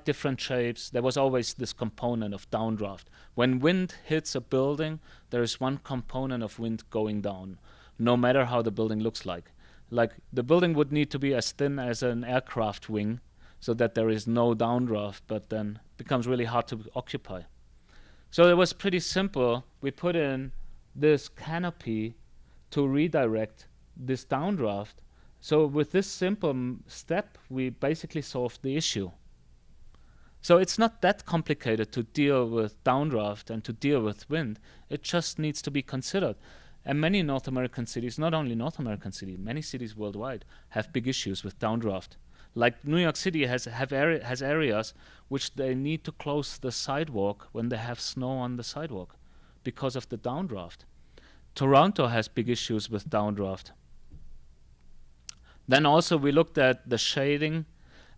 different shapes. There was always this component of downdraft. When wind hits a building, there is one component of wind going down, no matter how the building looks like. Like, the building would need to be as thin as an aircraft wing so that there is no downdraft, but then it becomes really hard to occupy. So it was pretty simple. We put in this canopy to redirect this downdraft. So with this simple step, we basically solved the issue. So it's not that complicated to deal with downdraft and to deal with wind. It just needs to be considered. And many North American cities, not only North American cities, many cities worldwide have big issues with downdraft. Like New York City has areas which they need to close the sidewalk when they have snow on the sidewalk because of the downdraft. Toronto has big issues with downdraft. Then also we looked at the shading,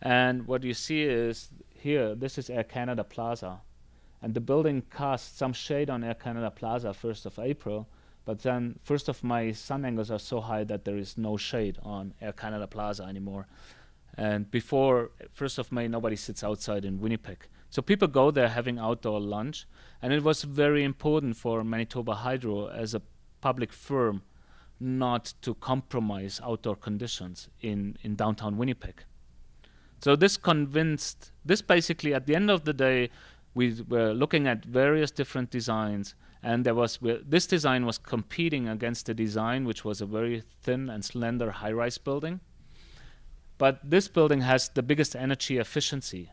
and what you see is here, this is Air Canada Plaza. And the building cast some shade on Air Canada Plaza 1st of April, but then 1st of May sun angles are so high that there is no shade on Air Canada Plaza anymore. And before 1st of May, nobody sits outside in Winnipeg. So people go there having outdoor lunch, and it was very important for Manitoba Hydro as a public firm not to compromise outdoor conditions in downtown Winnipeg. So this basically, at the end of the day, we were looking at various different designs, and this design was competing against the design, which was a very thin and slender high-rise building. But this building has the biggest energy efficiency,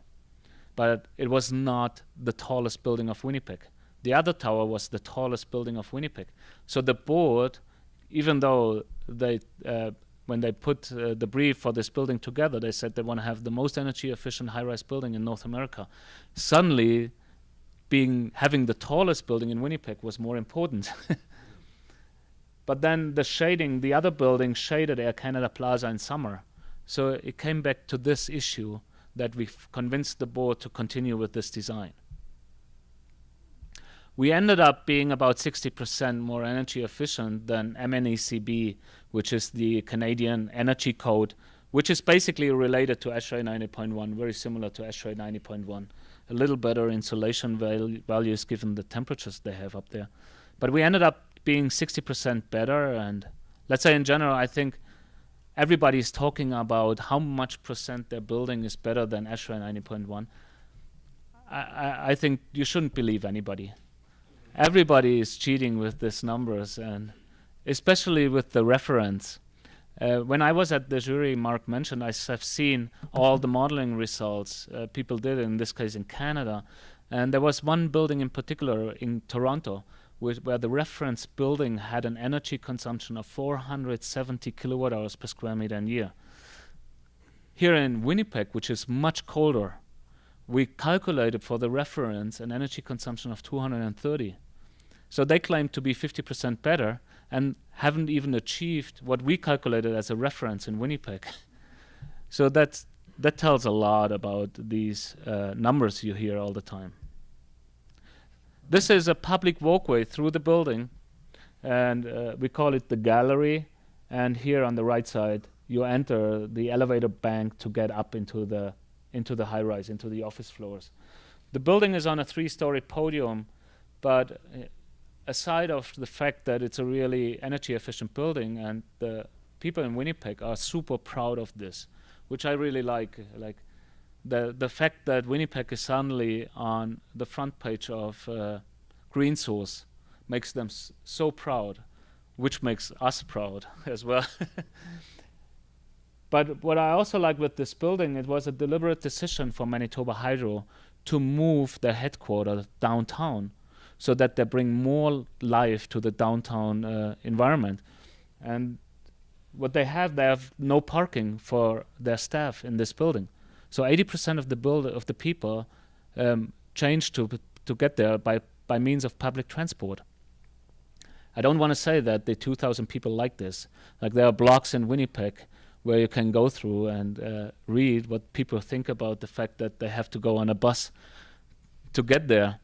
but it was not the tallest building of Winnipeg. The other tower was the tallest building of Winnipeg. So the board, even though when they put the brief for this building together, they said they want to have the most energy efficient high-rise building in North America. Suddenly, having the tallest building in Winnipeg was more important. But then the shading, the other building shaded Air Canada Plaza in summer. So it came back to this issue that we convinced the board to continue with this design. We ended up being about 60% more energy efficient than MNECB, which is the Canadian Energy Code, which is basically related to ASHRAE 90.1, very similar to ASHRAE 90.1. A little better insulation values given the temperatures they have up there. But we ended up being 60% better, and let's say in general, I think everybody's talking about how much percent their building is better than ASHRAE 90.1. I think you shouldn't believe anybody. Everybody is cheating with these numbers, and especially with the reference. When I was at the jury, Mark mentioned, I have seen all the modeling results people did, in this case in Canada. And there was one building in particular in Toronto where the reference building had an energy consumption of 470 kilowatt hours per square meter a year. Here in Winnipeg, which is much colder, we calculated for the reference an energy consumption of 230. So they claim to be 50% better and haven't even achieved what we calculated as a reference in Winnipeg. So that tells a lot about these numbers you hear all the time. This is a public walkway through the building, and we call it the gallery. And here on the right side, you enter the elevator bank to get up into the high-rise, into the office floors. The building is on a 3-story podium, but aside of the fact that it's a really energy-efficient building, and the people in Winnipeg are super proud of this, which I really like the fact that Winnipeg is suddenly on the front page of Green Source makes them so proud, which makes us proud as well. But what I also like with this building, it was a deliberate decision for Manitoba Hydro to move their headquarters downtown so that they bring more life to the downtown environment. And what they have no parking for their staff in this building. So 80% of the people change to get there by means of public transport. I don't want to say that the 2,000 people like this. Like, there are blocks in Winnipeg where you can go through and read what people think about the fact that they have to go on a bus to get there.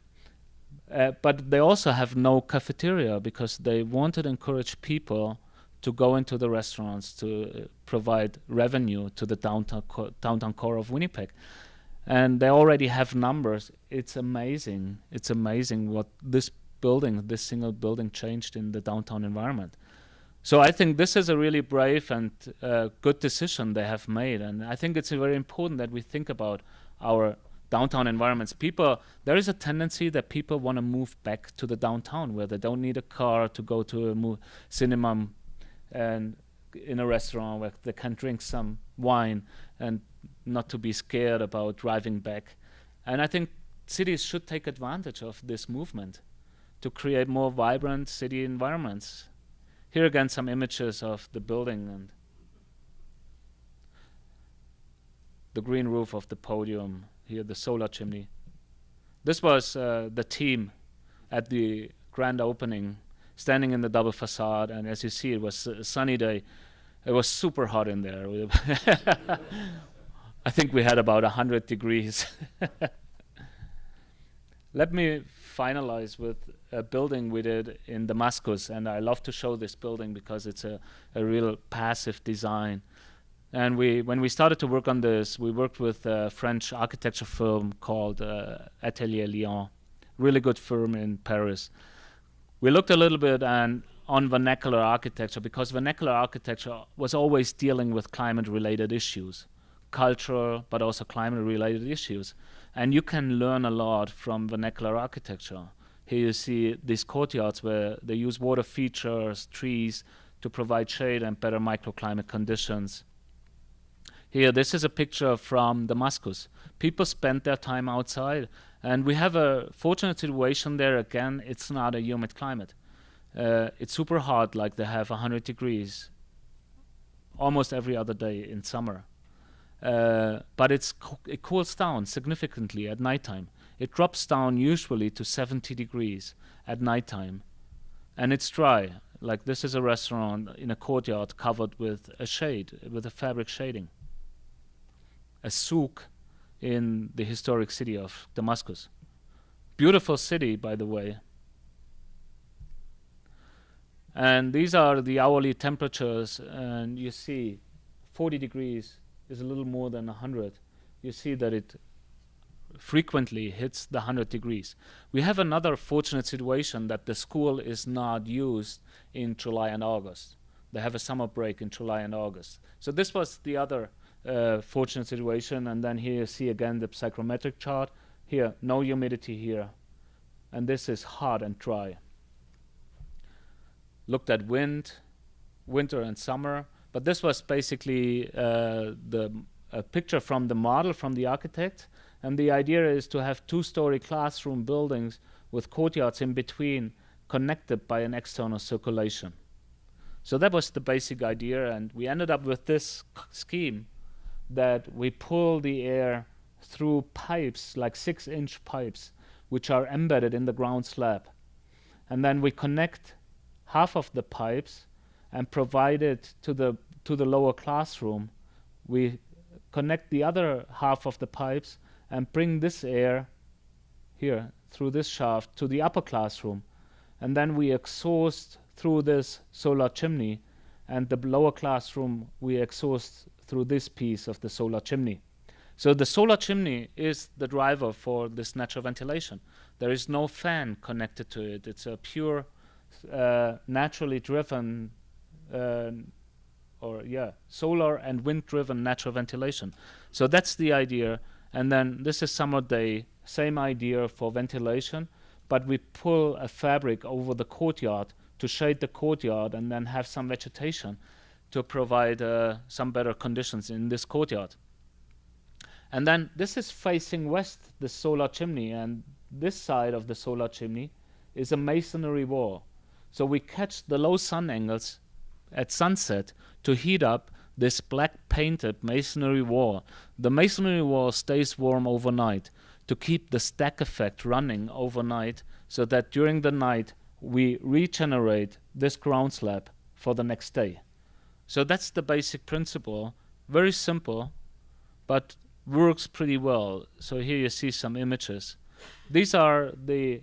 But they also have no cafeteria because they want to encourage people to go into the restaurants to provide revenue to the downtown core of Winnipeg. And they already have numbers. It's amazing. It's amazing what this single building changed in the downtown environment. So I think this is a really brave and good decision they have made. And I think it's very important that we think about our downtown environments. There is a tendency that people want to move back to the downtown where they don't need a car to go to a cinema and in a restaurant where they can drink some wine and not to be scared about driving back. And I think cities should take advantage of this movement to create more vibrant city environments. Here again, some images of the building and the green roof of the podium, here the solar chimney. This was the team at the grand opening, standing in the double facade, and as you see, it was a sunny day. It was super hot in there. I think we had about 100 degrees. Let me finalize with a building we did in Damascus, and I love to show this building because it's a real passive design. And when we started to work on this, we worked with a French architecture firm called Atelier Lyon, really good firm in Paris. We looked a little bit on vernacular architecture, because vernacular architecture was always dealing with climate-related issues, cultural, but also climate-related issues. And you can learn a lot from vernacular architecture. Here you see these courtyards where they use water features, trees, to provide shade and better microclimate conditions. Here, this is a picture from Damascus. People spend their time outside, and we have a fortunate situation there. Again, it's not a humid climate. It's super hot, like they have 100 degrees almost every other day in summer. But it cools down significantly at nighttime. It drops down usually to 70 degrees at nighttime. And it's dry. Like this is a restaurant in a courtyard covered with a shade, with a fabric shading. A souk in the historic city of Damascus. Beautiful city, by the way. And these are the hourly temperatures, and you see 40 degrees is a little more than 100. You see that it frequently hits the 100 degrees. We have another fortunate situation that the school is not used in July and August. They have a summer break in July and August. So this was the other fortunate situation. And then here you see again the psychrometric chart. Here, no humidity here. And this is hot and dry. Looked at winter and summer. But this was basically a picture from the model, from the architect. And the idea is to have two-story classroom buildings with courtyards in between, connected by an external circulation. So that was the basic idea, and we ended up with this scheme that we pull the air through pipes, like 6-inch pipes, which are embedded in the ground slab. And then we connect half of the pipes and provide it to the lower classroom. We connect the other half of the pipes and bring this air here through this shaft to the upper classroom. And then we exhaust through this solar chimney, and the lower classroom we exhaust through this piece of the solar chimney. So the solar chimney is the driver for this natural ventilation. There is no fan connected to it. It's a pure naturally driven solar and wind-driven natural ventilation. So that's the idea. And then this is summer day, same idea for ventilation, but we pull a fabric over the courtyard to shade the courtyard and then have some vegetation to provide some better conditions in this courtyard. And then this is facing west, the solar chimney, and this side of the solar chimney is a masonry wall. So we catch the low sun angles at sunset to heat up this black painted masonry wall. The masonry wall stays warm overnight to keep the stack effect running overnight, so that during the night we regenerate this ground slab for the next day. So that's the basic principle. Very simple, but works pretty well. So here you see some images. These are the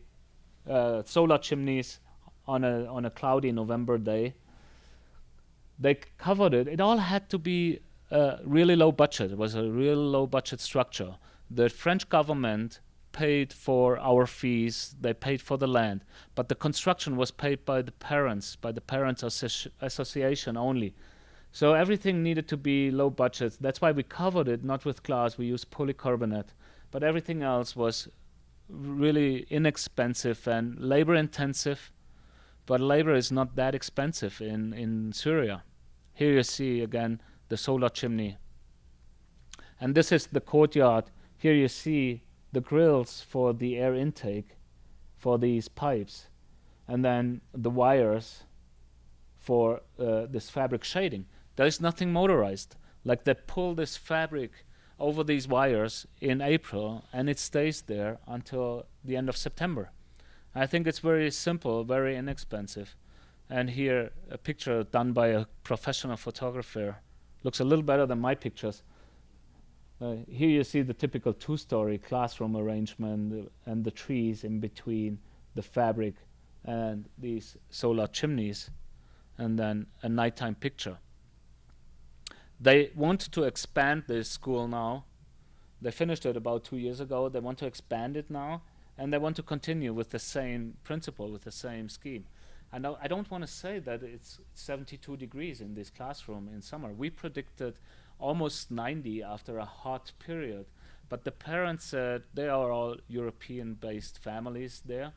solar chimneys on a cloudy November day. They covered it. It all had to be really low budget. It was a real low budget structure. The French government paid for our fees. They paid for the land, but the construction was paid by the parents association only. So everything needed to be low budget. That's why we covered it not with glass. We used polycarbonate, but everything else was really inexpensive and labor intensive, but labor is not that expensive in Syria. Here you see again the solar chimney. And this is the courtyard. Here you see the grills for the air intake for these pipes, and then the wires for this fabric shading. There is nothing motorized. Like they pull this fabric over these wires in April, and it stays there until the end of September. I think it's very simple, very inexpensive. And here a picture done by a professional photographer. Looks a little better than my pictures. Here you see the typical two-story classroom arrangement and the trees in between the fabric and these solar chimneys, and then a nighttime picture. They want to expand this school now. They finished it about 2 years ago. They want to expand it now, and they want to continue with the same principle, with the same scheme. I don't want to say that it's 72 degrees in this classroom in summer. We predicted almost 90 after a hot period, but the parents said they are all European-based families there,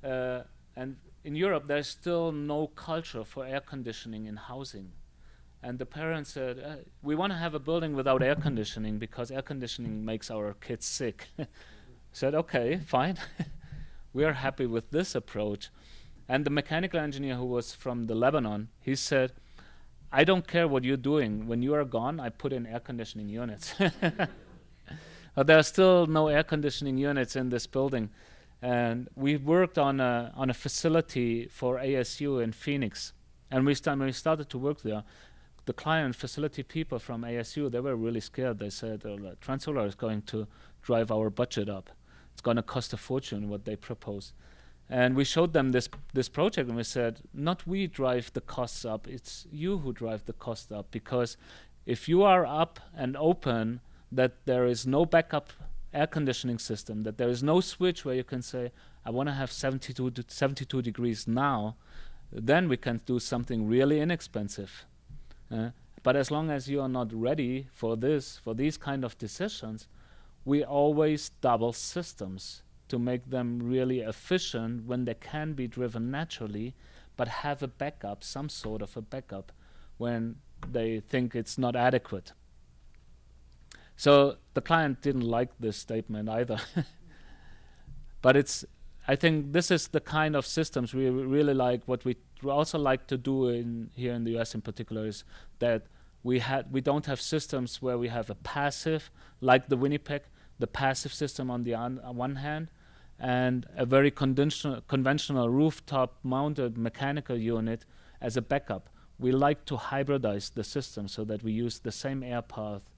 and in Europe there's still no culture for air conditioning in housing. And the parents said, we want to have a building without air conditioning because air conditioning makes our kids sick. Said, okay, fine. We are happy with this approach. And the mechanical engineer who was from the Lebanon, he said, I don't care what you're doing. When you are gone, I put in air conditioning units. But there are still no air conditioning units in this building. And we worked on a facility for ASU in Phoenix. And when we started to work there, the client facility people from ASU, they were really scared. They said, Transolar is going to drive our budget up. It's going to cost a fortune what they propose. And we showed them this project, and we said, not we drive the costs up, it's you who drive the cost up. Because if you are up and open, that there is no backup air conditioning system, that there is no switch where you can say, I want to have 72 degrees now, then we can do something really inexpensive. But as long as you are not ready for these kind of decisions, we always double systems to make them really efficient when they can be driven naturally, but have a backup, some sort of a backup, when they think it's not adequate. So the client didn't like this statement either. But I think this is the kind of systems we really like. What we also like to do here in the US in particular is that we don't have systems where we have a passive, like the Winnipeg, the passive system on the on one hand, and a very conventional rooftop-mounted mechanical unit as a backup. We like to hybridize the system so that we use the same air path,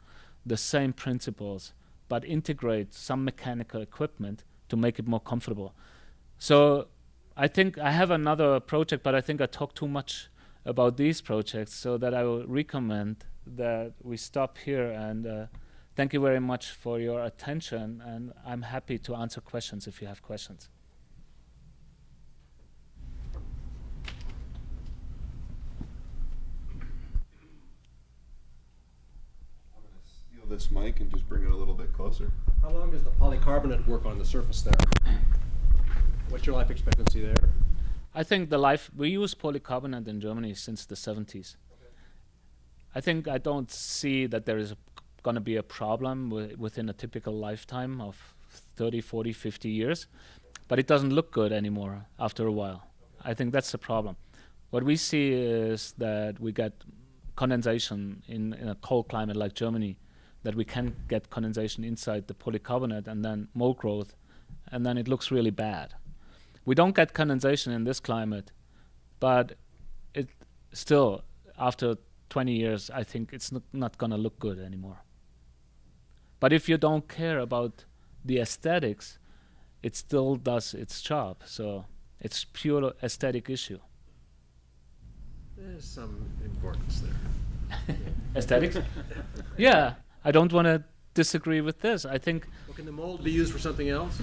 the same principles, but integrate some mechanical equipment to make it more comfortable. So I think I have another project, but I think I talked too much about these projects, so that I will recommend that we stop here, and thank you very much for your attention, and I'm happy to answer questions if you have questions.
I'm going to steal this mic and just bring it a little bit closer.
How long does the polycarbonate work on the surface there? What's your life expectancy there?
I think we use polycarbonate in Germany since the 70s. Okay. I don't see that there is going to be a problem within a typical lifetime of 30, 40, 50 years, but it doesn't look good anymore after a while. Okay. I think that's the problem. What we see is that we get condensation in a cold climate like Germany, that we can get condensation inside the polycarbonate and then mold growth, and then it looks really bad. We don't get condensation in this climate, but it still, after 20 years, I think it's not going to look good anymore. But if you don't care about the aesthetics, it still does its job. So it's pure aesthetic issue.
There's some importance there.
Aesthetics? Yeah, I don't want to disagree with this. I think...
Well, can the mold be used for something else?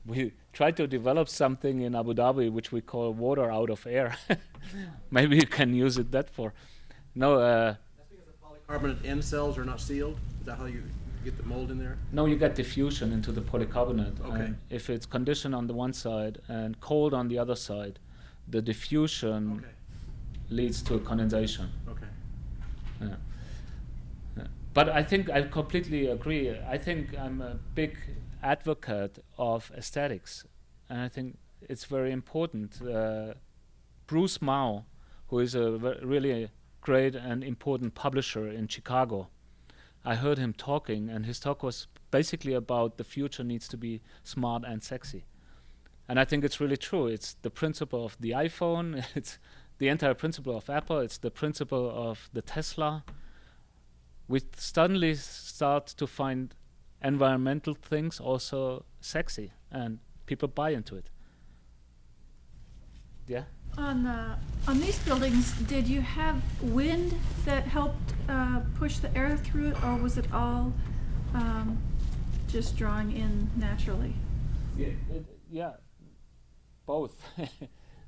We tried to develop something in Abu Dhabi which we call water out of air. Maybe you can use it that for. No.
That's because the polycarbonate end cells are not sealed? Is that how you... Get the mold in there?
No, you get diffusion into the polycarbonate.
Okay.
And if it's conditioned on the one side and cold on the other side, the diffusion
Okay,
leads to condensation.
okay.
Yeah. Yeah. But I think I completely agree. I think I'm a big advocate of aesthetics, and I think it's very important. Bruce Mao, who is a really great and important publisher in Chicago, I heard him talking, and his talk was basically about the future needs to be smart and sexy. And I think it's really true. It's the principle of the iPhone, it's the entire principle of Apple, it's the principle of the Tesla. We suddenly start to find environmental things also sexy, and people buy into it. Yeah?
On these buildings, did you have wind that helped push the air through it, or was it all just drawing in naturally?
Yeah, both.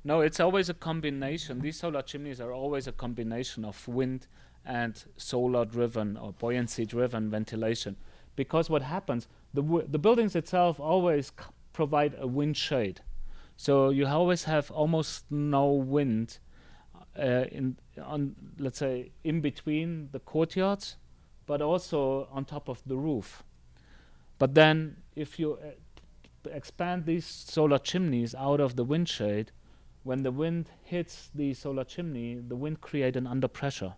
No, it's always a combination. These solar chimneys are always a combination of wind and solar-driven or buoyancy-driven ventilation. Because what happens, the buildings itself always provide a wind shade. So you always have almost no wind let's say, in between the courtyards, but also on top of the roof. But then if you expand these solar chimneys out of the wind shade, when the wind hits the solar chimney, the wind creates an underpressure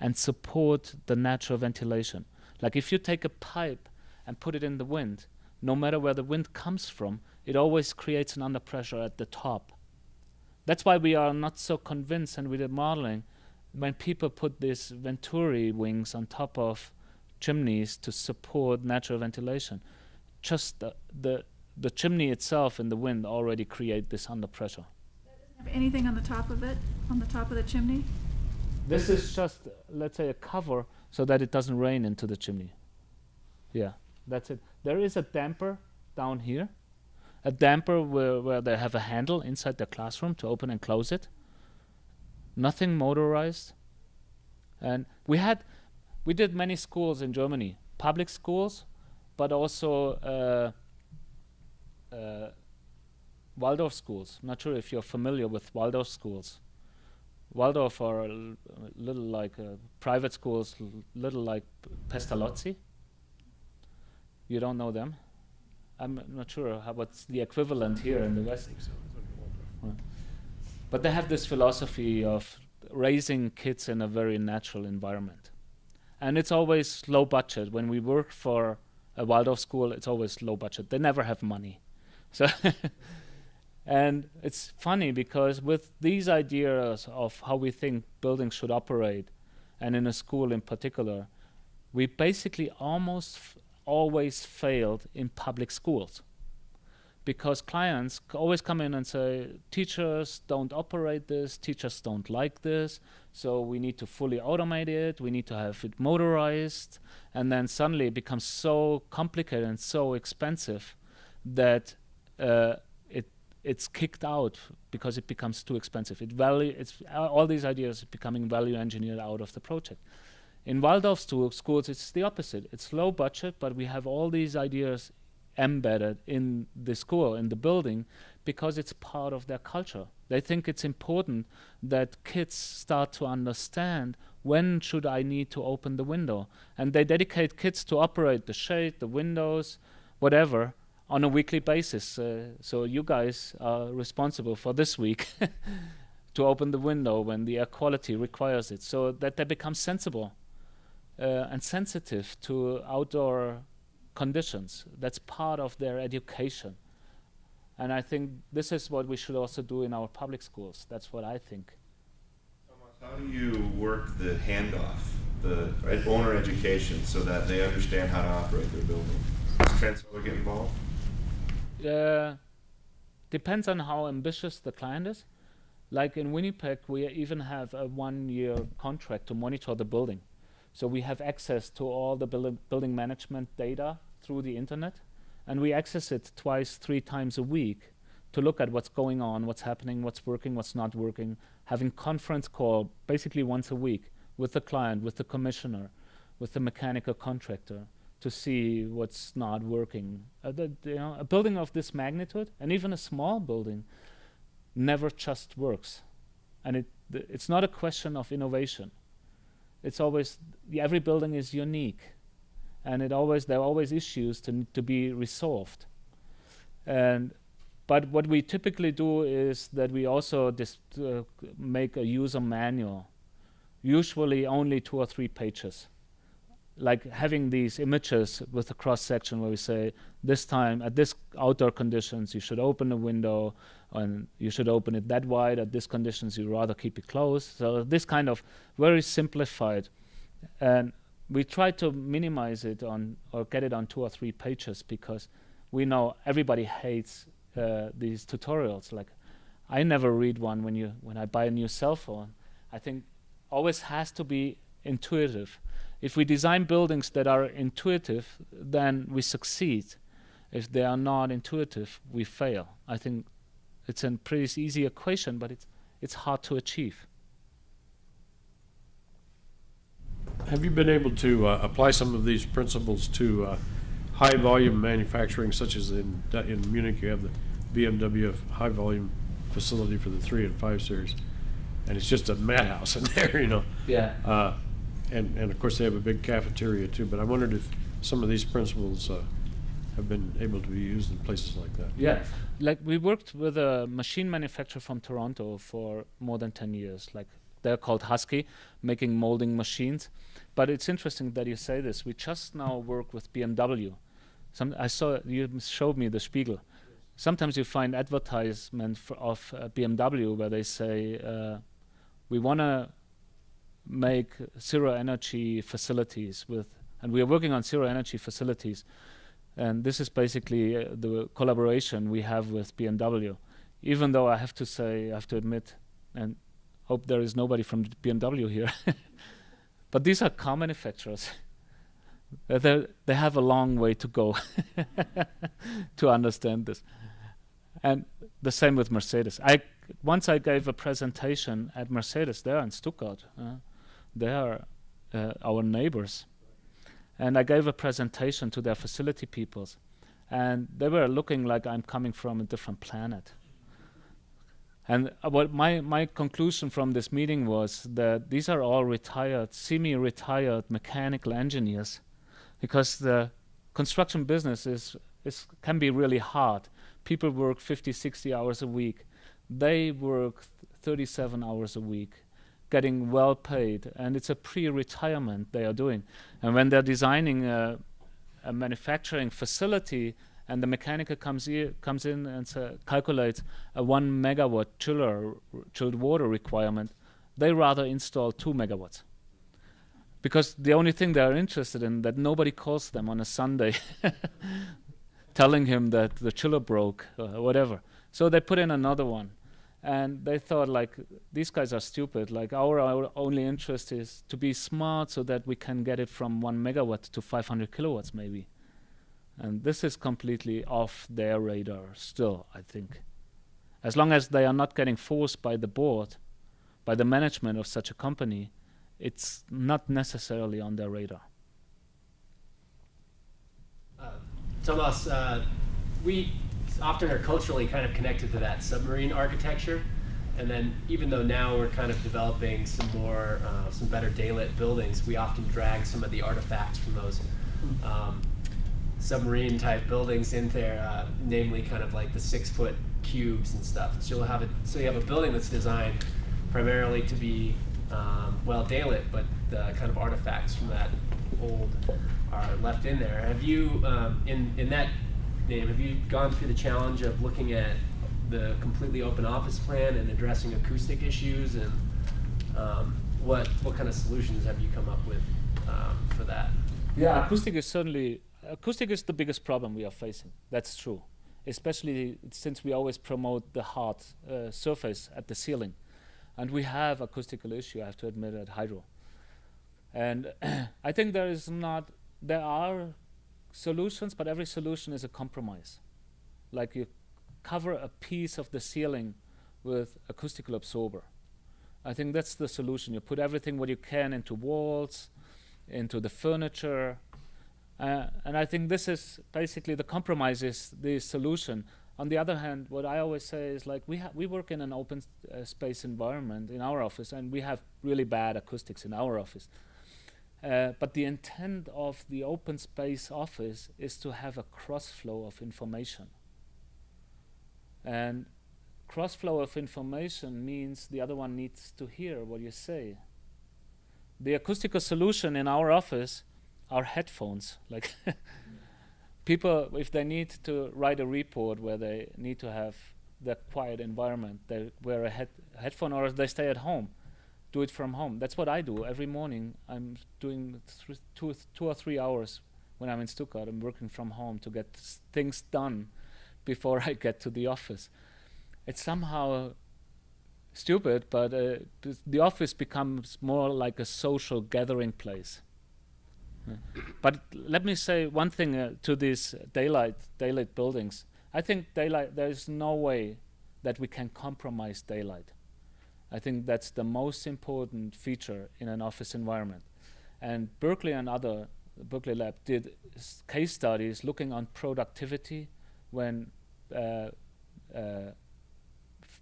and support the natural ventilation. Like if you take a pipe and put it in the wind, no matter where the wind comes from, it always creates an underpressure at the top. That's why we are not so convinced, and with the modeling, when people put these Venturi wings on top of chimneys to support natural ventilation, just the chimney itself in the wind already create this underpressure.
Have anything on the top of it, on the top of the chimney?
This is just, let's say, a cover so that it doesn't rain into the chimney. Yeah, that's it. There is a damper down here, a damper where they have a handle inside the classroom to open and close it. Nothing motorized. And we did many schools in Germany, public schools, but also Waldorf schools. I'm not sure if you're familiar with Waldorf schools. Waldorf are a little like private schools, little like Pestalozzi. You don't know them? I'm not sure what's the equivalent here in the West. But they have this philosophy of raising kids in a very natural environment. And it's always low budget. When we work for a Waldorf school, it's always low budget. They never have money. So and it's funny because with these ideas of how we think buildings should operate, and in a school in particular, we basically almost always failed in public schools. Because clients always come in and say, teachers don't operate this, teachers don't like this, so we need to fully automate it, we need to have it motorized, and then suddenly it becomes so complicated and so expensive that it's kicked out because it becomes too expensive. All these ideas are becoming value engineered out of the project. In Waldorf schools, it's the opposite. It's low budget, but we have all these ideas embedded in the school, in the building, because it's part of their culture. They think it's important that kids start to understand when should I need to open the window. And they dedicate kids to operate the shade, the windows, whatever, on a weekly basis. So you guys are responsible for this week to open the window when the air quality requires it, so that they become sensible and sensitive to outdoor conditions. That's part of their education. And I think this is what we should also do in our public schools. That's what I think.
Thomas, how do you work the handoff, the owner education, so that they understand how to operate their building? Does Transolar get involved?
Depends on how ambitious the client is. Like in Winnipeg, we even have a 1-year contract to monitor the building. So we have access to all the building management data through the internet, and we access it 2-3 times a week to look at what's going on, what's happening, what's working, what's not working, having conference call basically once a week with the client, with the commissioner, with the mechanical contractor, to see what's not working. A building of this magnitude, and even a small building, never just works. And it's not a question of innovation. It's always, every building is unique, and there are always issues to be resolved. But what we typically do is that we also make a user manual, usually only 2 or 3 pages, like having these images with a cross section where we say, this time at this outdoor conditions you should open the window, and you should open it that wide. At these conditions you rather keep it closed. So this kind of very simplified, and we try to minimize it or get it on 2 or 3 pages, because we know everybody hates these tutorials. Like, I never read one when I buy a new cell phone. I think always has to be intuitive. If we design buildings that are intuitive, then we succeed. If they are not intuitive, we fail. I think it's a pretty easy equation, but it's hard to achieve.
Have you been able to apply some of these principles to high volume manufacturing, such as in Munich you have the BMW high volume facility for the 3 and 5 series, and it's just a madhouse in there, you know.
Yeah.
And of course they have a big cafeteria too, but I wondered if some of these principles have been able to be used in places like that.
Yeah, like we worked with a machine manufacturer from Toronto for more than 10 years. Like, they're called Husky, making molding machines. But it's interesting that you say this. We just now work with BMW. I saw you showed me the Spiegel. Sometimes you find advertisement of BMW where they say, we want to make zero energy facilities and we are working on zero energy facilities. And this is basically the collaboration we have with BMW. Even though I have to admit, and hope there is nobody from BMW here, but these are car manufacturers. They have a long way to go to understand this. And the same with Mercedes. Once I gave a presentation at Mercedes there in Stuttgart. They are our neighbors. And I gave a presentation to their facility peoples, and they were looking like I'm coming from a different planet. And what my conclusion from this meeting was that these are all retired, semi-retired mechanical engineers, because the construction business can be really hard. People work 50, 60 hours a week. They work 37 hours a week, getting well paid, and it's a pre-retirement they are doing. And when they're designing a manufacturing facility, and the mechanical comes in and calculates a 1 megawatt chilled water requirement, they rather install 2 megawatts. Because the only thing they're interested in, that nobody calls them on a Sunday telling him that the chiller broke or whatever. So they put in another one. And they thought, like, these guys are stupid. Like, our only interest is to be smart so that we can get it from 1 megawatt to 500 kilowatts maybe. And this is completely off their radar still, I think. As long as they are not getting forced by the board, by the management of such a company, it's not necessarily on their radar.
Thomas, we often are culturally kind of connected to that submarine architecture, and then even though now we're kind of developing some more, some better daylit buildings, we often drag some of the artifacts from those submarine type buildings in there, namely kind of like the 6-foot cubes and stuff. So you have a building that's designed primarily to be daylit, but the kind of artifacts from that old are left in there. Have you in that name, have you gone through the challenge of looking at the completely open office plan and addressing acoustic issues, and what kind of solutions have you come up with for that?
Yeah, acoustic is the biggest problem we are facing. That's true, especially since we always promote the hard surface at the ceiling, and we have acoustical issue, I have to admit, at Hydro. And I think there are solutions, but every solution is a compromise. Like, you cover a piece of the ceiling with acoustical absorber. I think that's the solution. You put everything what you can into walls, into the furniture, And I think this is basically the compromise is the solution. On the other hand, what I always say is like we work in an open space environment in our office, and we have really bad acoustics in our office. But the intent of the open space office is to have a cross flow of information. And cross flow of information means the other one needs to hear what you say. The acoustical solution in our office are headphones. Like people, if they need to write a report where they need to have the quiet environment, they wear a headphone, or they stay at home, do it from home. That's what I do every morning. I'm doing 2 or 3 hours when I'm in Stuttgart. I'm working from home to get things done before I get to the office. It's somehow stupid, but the office becomes more like a social gathering place. But let me say one thing to these daylight buildings. I think daylight, there is no way that we can compromise daylight. I think that's the most important feature in an office environment. And Berkeley and Berkeley Lab did case studies looking on productivity when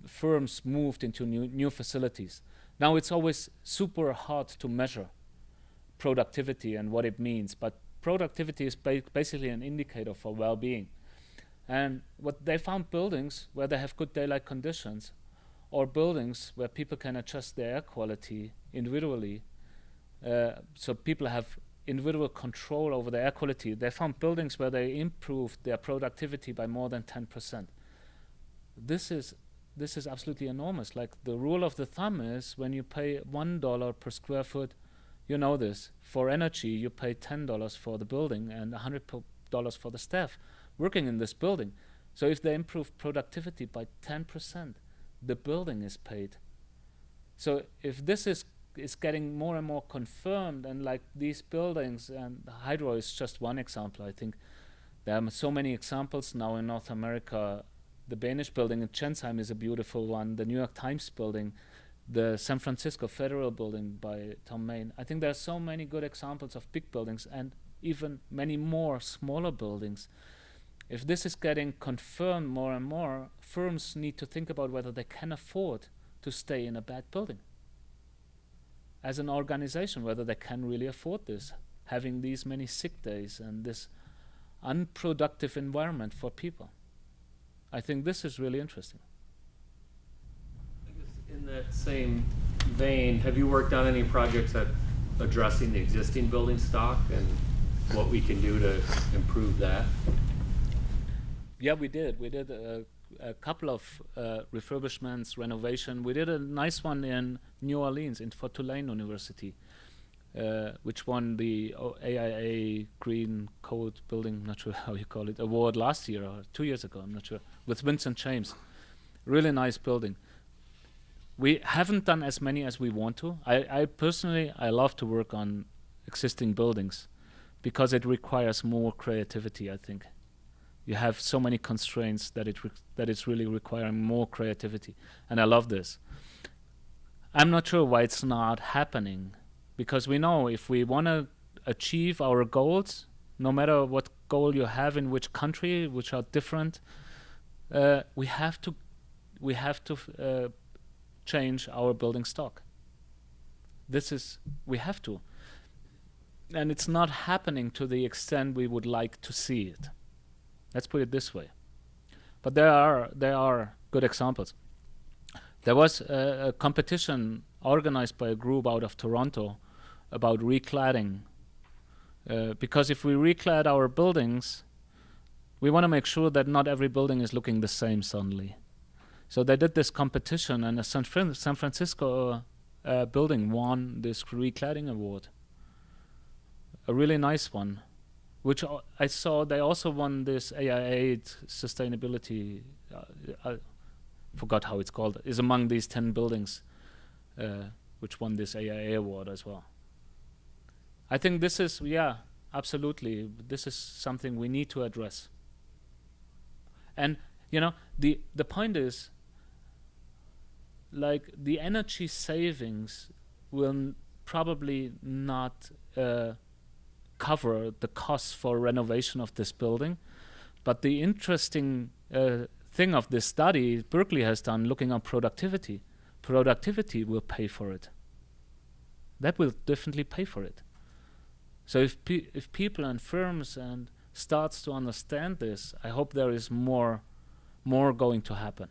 firms moved into new facilities. Now it's always super hard to measure productivity and what it means, but productivity is basically an indicator for well-being. And what they found, buildings where they have good daylight conditions, or buildings where people can adjust their air quality individually, so people have individual control over the air quality. They found buildings where they improved their productivity by more than 10%. This is absolutely enormous. Like the rule of the thumb is when you pay $1 per square foot, you know this. For energy, you pay $10 for the building and $100 for the staff working in this building. So if they improve productivity by 10%, the building is paid. So if this is getting more and more confirmed, and like these buildings, and Hydro is just one example. I think there are so many examples now in North America. The Danish building in Chensheim is a beautiful one. The New York Times building, the San Francisco Federal building by Tom Main. I think there are so many good examples of big buildings and even many more smaller buildings. If this is getting confirmed more and more, firms need to think about whether they can afford to stay in a bad building. As an organization, whether they can really afford this, having these many sick days and this unproductive environment for people. I think this is really interesting.
I guess in that same vein, have you worked on any projects at addressing the existing building stock and what we can do to improve that?
Yeah, we did. We did a couple of refurbishments, renovation. We did a nice one in New Orleans for Tulane University, which won the AIA Green Code Building, not sure how you call it, award last year or 2 years ago, I'm not sure, with Vincent James. Really nice building. We haven't done as many as we want to. I personally love to work on existing buildings because it requires more creativity, I think. You have so many constraints that it's really requiring more creativity. And I love this. I'm not sure why it's not happening, because we know if we want to achieve our goals, no matter what goal you have in which country, which are different, we have to change our building stock. We have to. And it's not happening to the extent we would like to see it. Let's put it this way. But there are good examples. There was a competition organized by a group out of Toronto about recladding. Because if we reclad our buildings, we want to make sure that not every building is looking the same suddenly. So they did this competition, and a San Francisco building won this recladding award. A really nice one. Which I saw they also won this AIA sustainability, I forgot how it's called, is among these 10 buildings which won this AIA award as well. I think this is, absolutely, this is something we need to address. And, the point is, like, the energy savings will probably not cover the costs for renovation of this building. But the interesting thing of this study Berkeley has done, looking on productivity will pay for it. That will definitely pay for it. So if people and firms and starts to understand this, I hope there is more going to happen.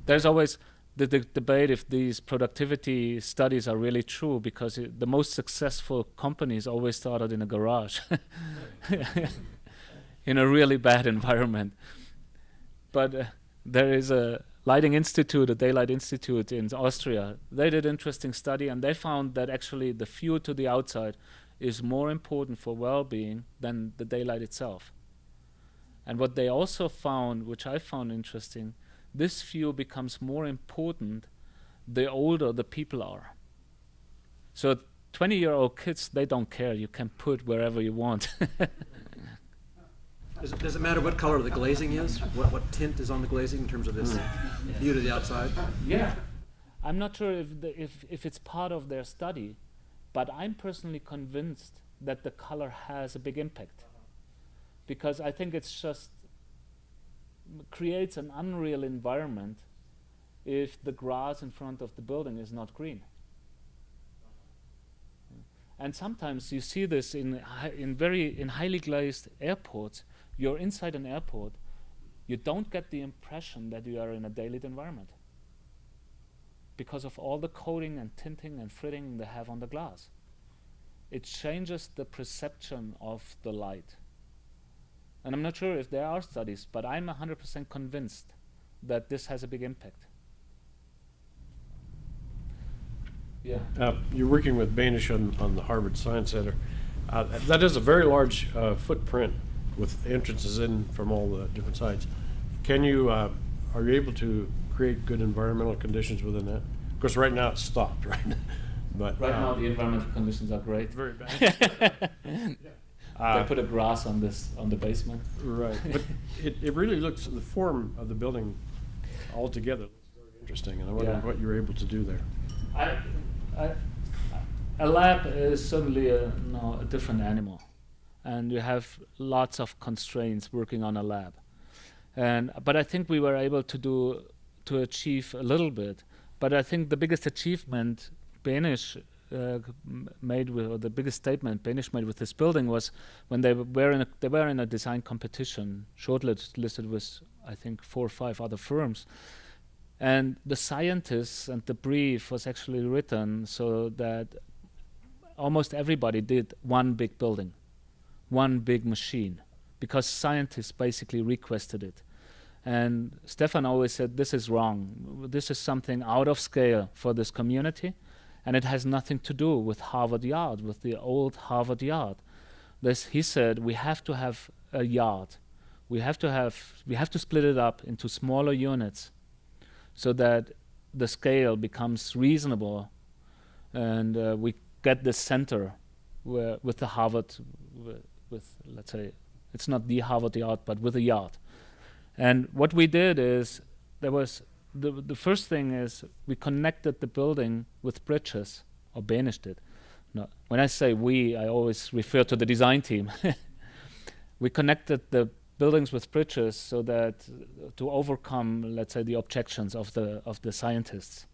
There's always the debate if these productivity studies are really true, because the most successful companies always started in a garage, in a really bad environment. But there is a Lighting Institute, a Daylight Institute in Austria. They did an interesting study, and they found that actually the view to the outside is more important for well-being than the daylight itself. And what they also found, which I found interesting, this view becomes more important the older the people are. So 20-year-old kids, they don't care. You can put wherever you want.
Does it matter what color the glazing is? What tint is on the glazing in terms of this view to the outside?
Yeah. I'm not sure if it's part of their study, but I'm personally convinced that the color has a big impact. Because I think it's just creates an unreal environment if the grass in front of the building is not green. And sometimes you see this in highly glazed airports. You're inside an airport, you don't get the impression that you are in a daylit environment because of all the coating and tinting and fritting they have on the glass. It changes the perception of the light. And I'm not sure if there are studies, but I'm 100% convinced that this has a big impact. Yeah.
You're working with Banish on the Harvard Science Center. That is a very large footprint with entrances in from all the different sides. Can you, are you able to create good environmental conditions within that? Of course, right now it's stopped, right? But
Right now the environmental conditions are great.
very bad.
They put a grass on the basement.
Right, but it really looks, the form of the building altogether looks very interesting, and I wonder what you're able to do there.
A lab is certainly a different animal, and you have lots of constraints working on a lab. But I think we were able to achieve a little bit. But I think the biggest achievement Banish made with, or the biggest statement Banish made with this building was when they were in a design competition, shortlisted with I think 4 or 5 other firms. And the scientists and the brief was actually written so that almost everybody did one big building, one big machine, because scientists basically requested it. And Stefan always said, this is wrong. This is something out of scale for this community, and it has nothing to do with Harvard Yard, with the old Harvard Yard. He said, we have to have a yard. We have to split it up into smaller units so that the scale becomes reasonable, and we get the center with the Harvard, with let's say, it's not the Harvard Yard, but with a yard. And what we did is, there was the first thing is we connected the building with bridges, or Banish did. No, when I say we, I always refer to the design team. We connected the buildings with bridges so that to overcome, let's say, the objections of the scientists.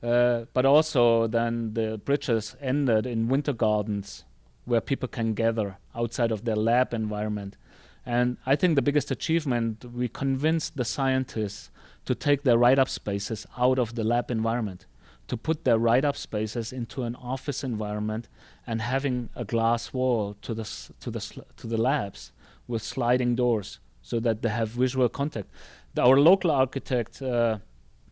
But also then the bridges ended in winter gardens where people can gather outside of their lab environment. And I think the biggest achievement, we convinced the scientists to take their write-up spaces out of the lab environment, to put their write-up spaces into an office environment, and having a glass wall to the labs with sliding doors so that they have visual contact. Our local architect,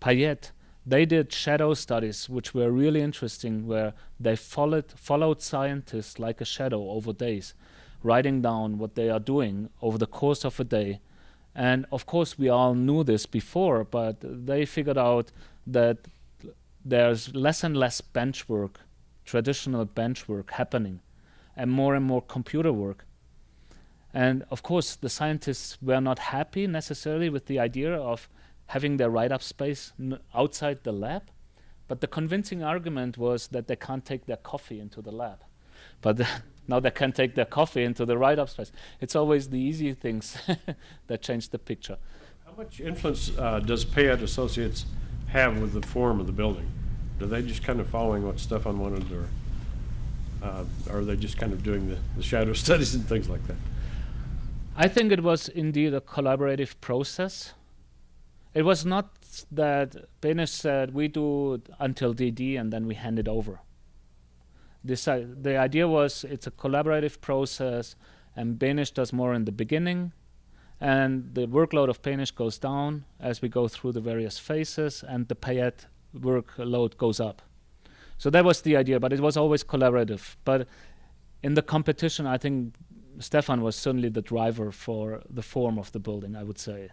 Payet, they did shadow studies which were really interesting, where they followed scientists like a shadow over days, writing down what they are doing over the course of a day. And of course we all knew this before, but they figured out that there's less and less bench work, traditional bench work happening, and more computer work. And of course the scientists were not happy necessarily with the idea of having their write-up space outside the lab, But the convincing argument was that they can't take their coffee into the lab. But now they can take their coffee into the write-up space. It's always the easy things that change the picture.
How much influence does Payette Associates have with the form of the building? Are they just kind of following what Stefan wanted, or are they just kind of doing the shadow studies and things like that?
I think it was indeed a collaborative process. It was not that Benish said, we do it until DD and then we hand it over. The idea was it's a collaborative process, and Benish does more in the beginning, and the workload of Benish goes down as we go through the various phases, and the Payette workload goes up. So that was the idea, but it was always collaborative. But in the competition, I think Stefan was certainly the driver for the form of the building, I would say.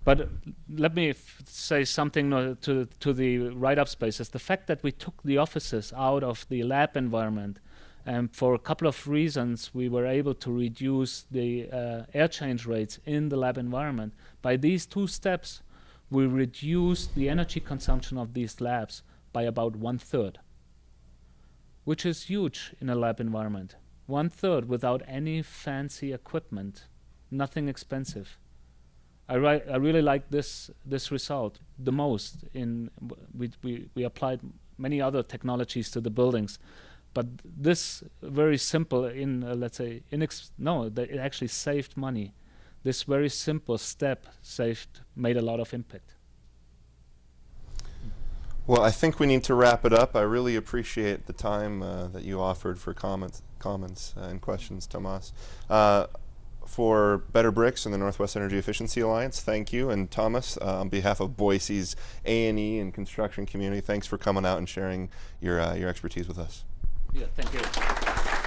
But let me say something to the write-up spaces. The fact that we took the offices out of the lab environment, and for a couple of reasons, we were able to reduce the air change rates in the lab environment. By these two steps, we reduced the energy consumption of these labs by about 1/3, which is huge in a lab environment. 1/3 without any fancy equipment, nothing expensive. I really like this result the most. We applied many other technologies to the buildings, but this very simple let's say it actually saved money. This very simple step made a lot of impact.
Well, I think we need to wrap it up. I really appreciate the time that you offered for comments and questions, Tomas. For Better Bricks and the Northwest Energy Efficiency Alliance, thank you. And Thomas, on behalf of Boise's A&E and construction community, thanks for coming out and sharing your expertise with us.
Yeah, thank you.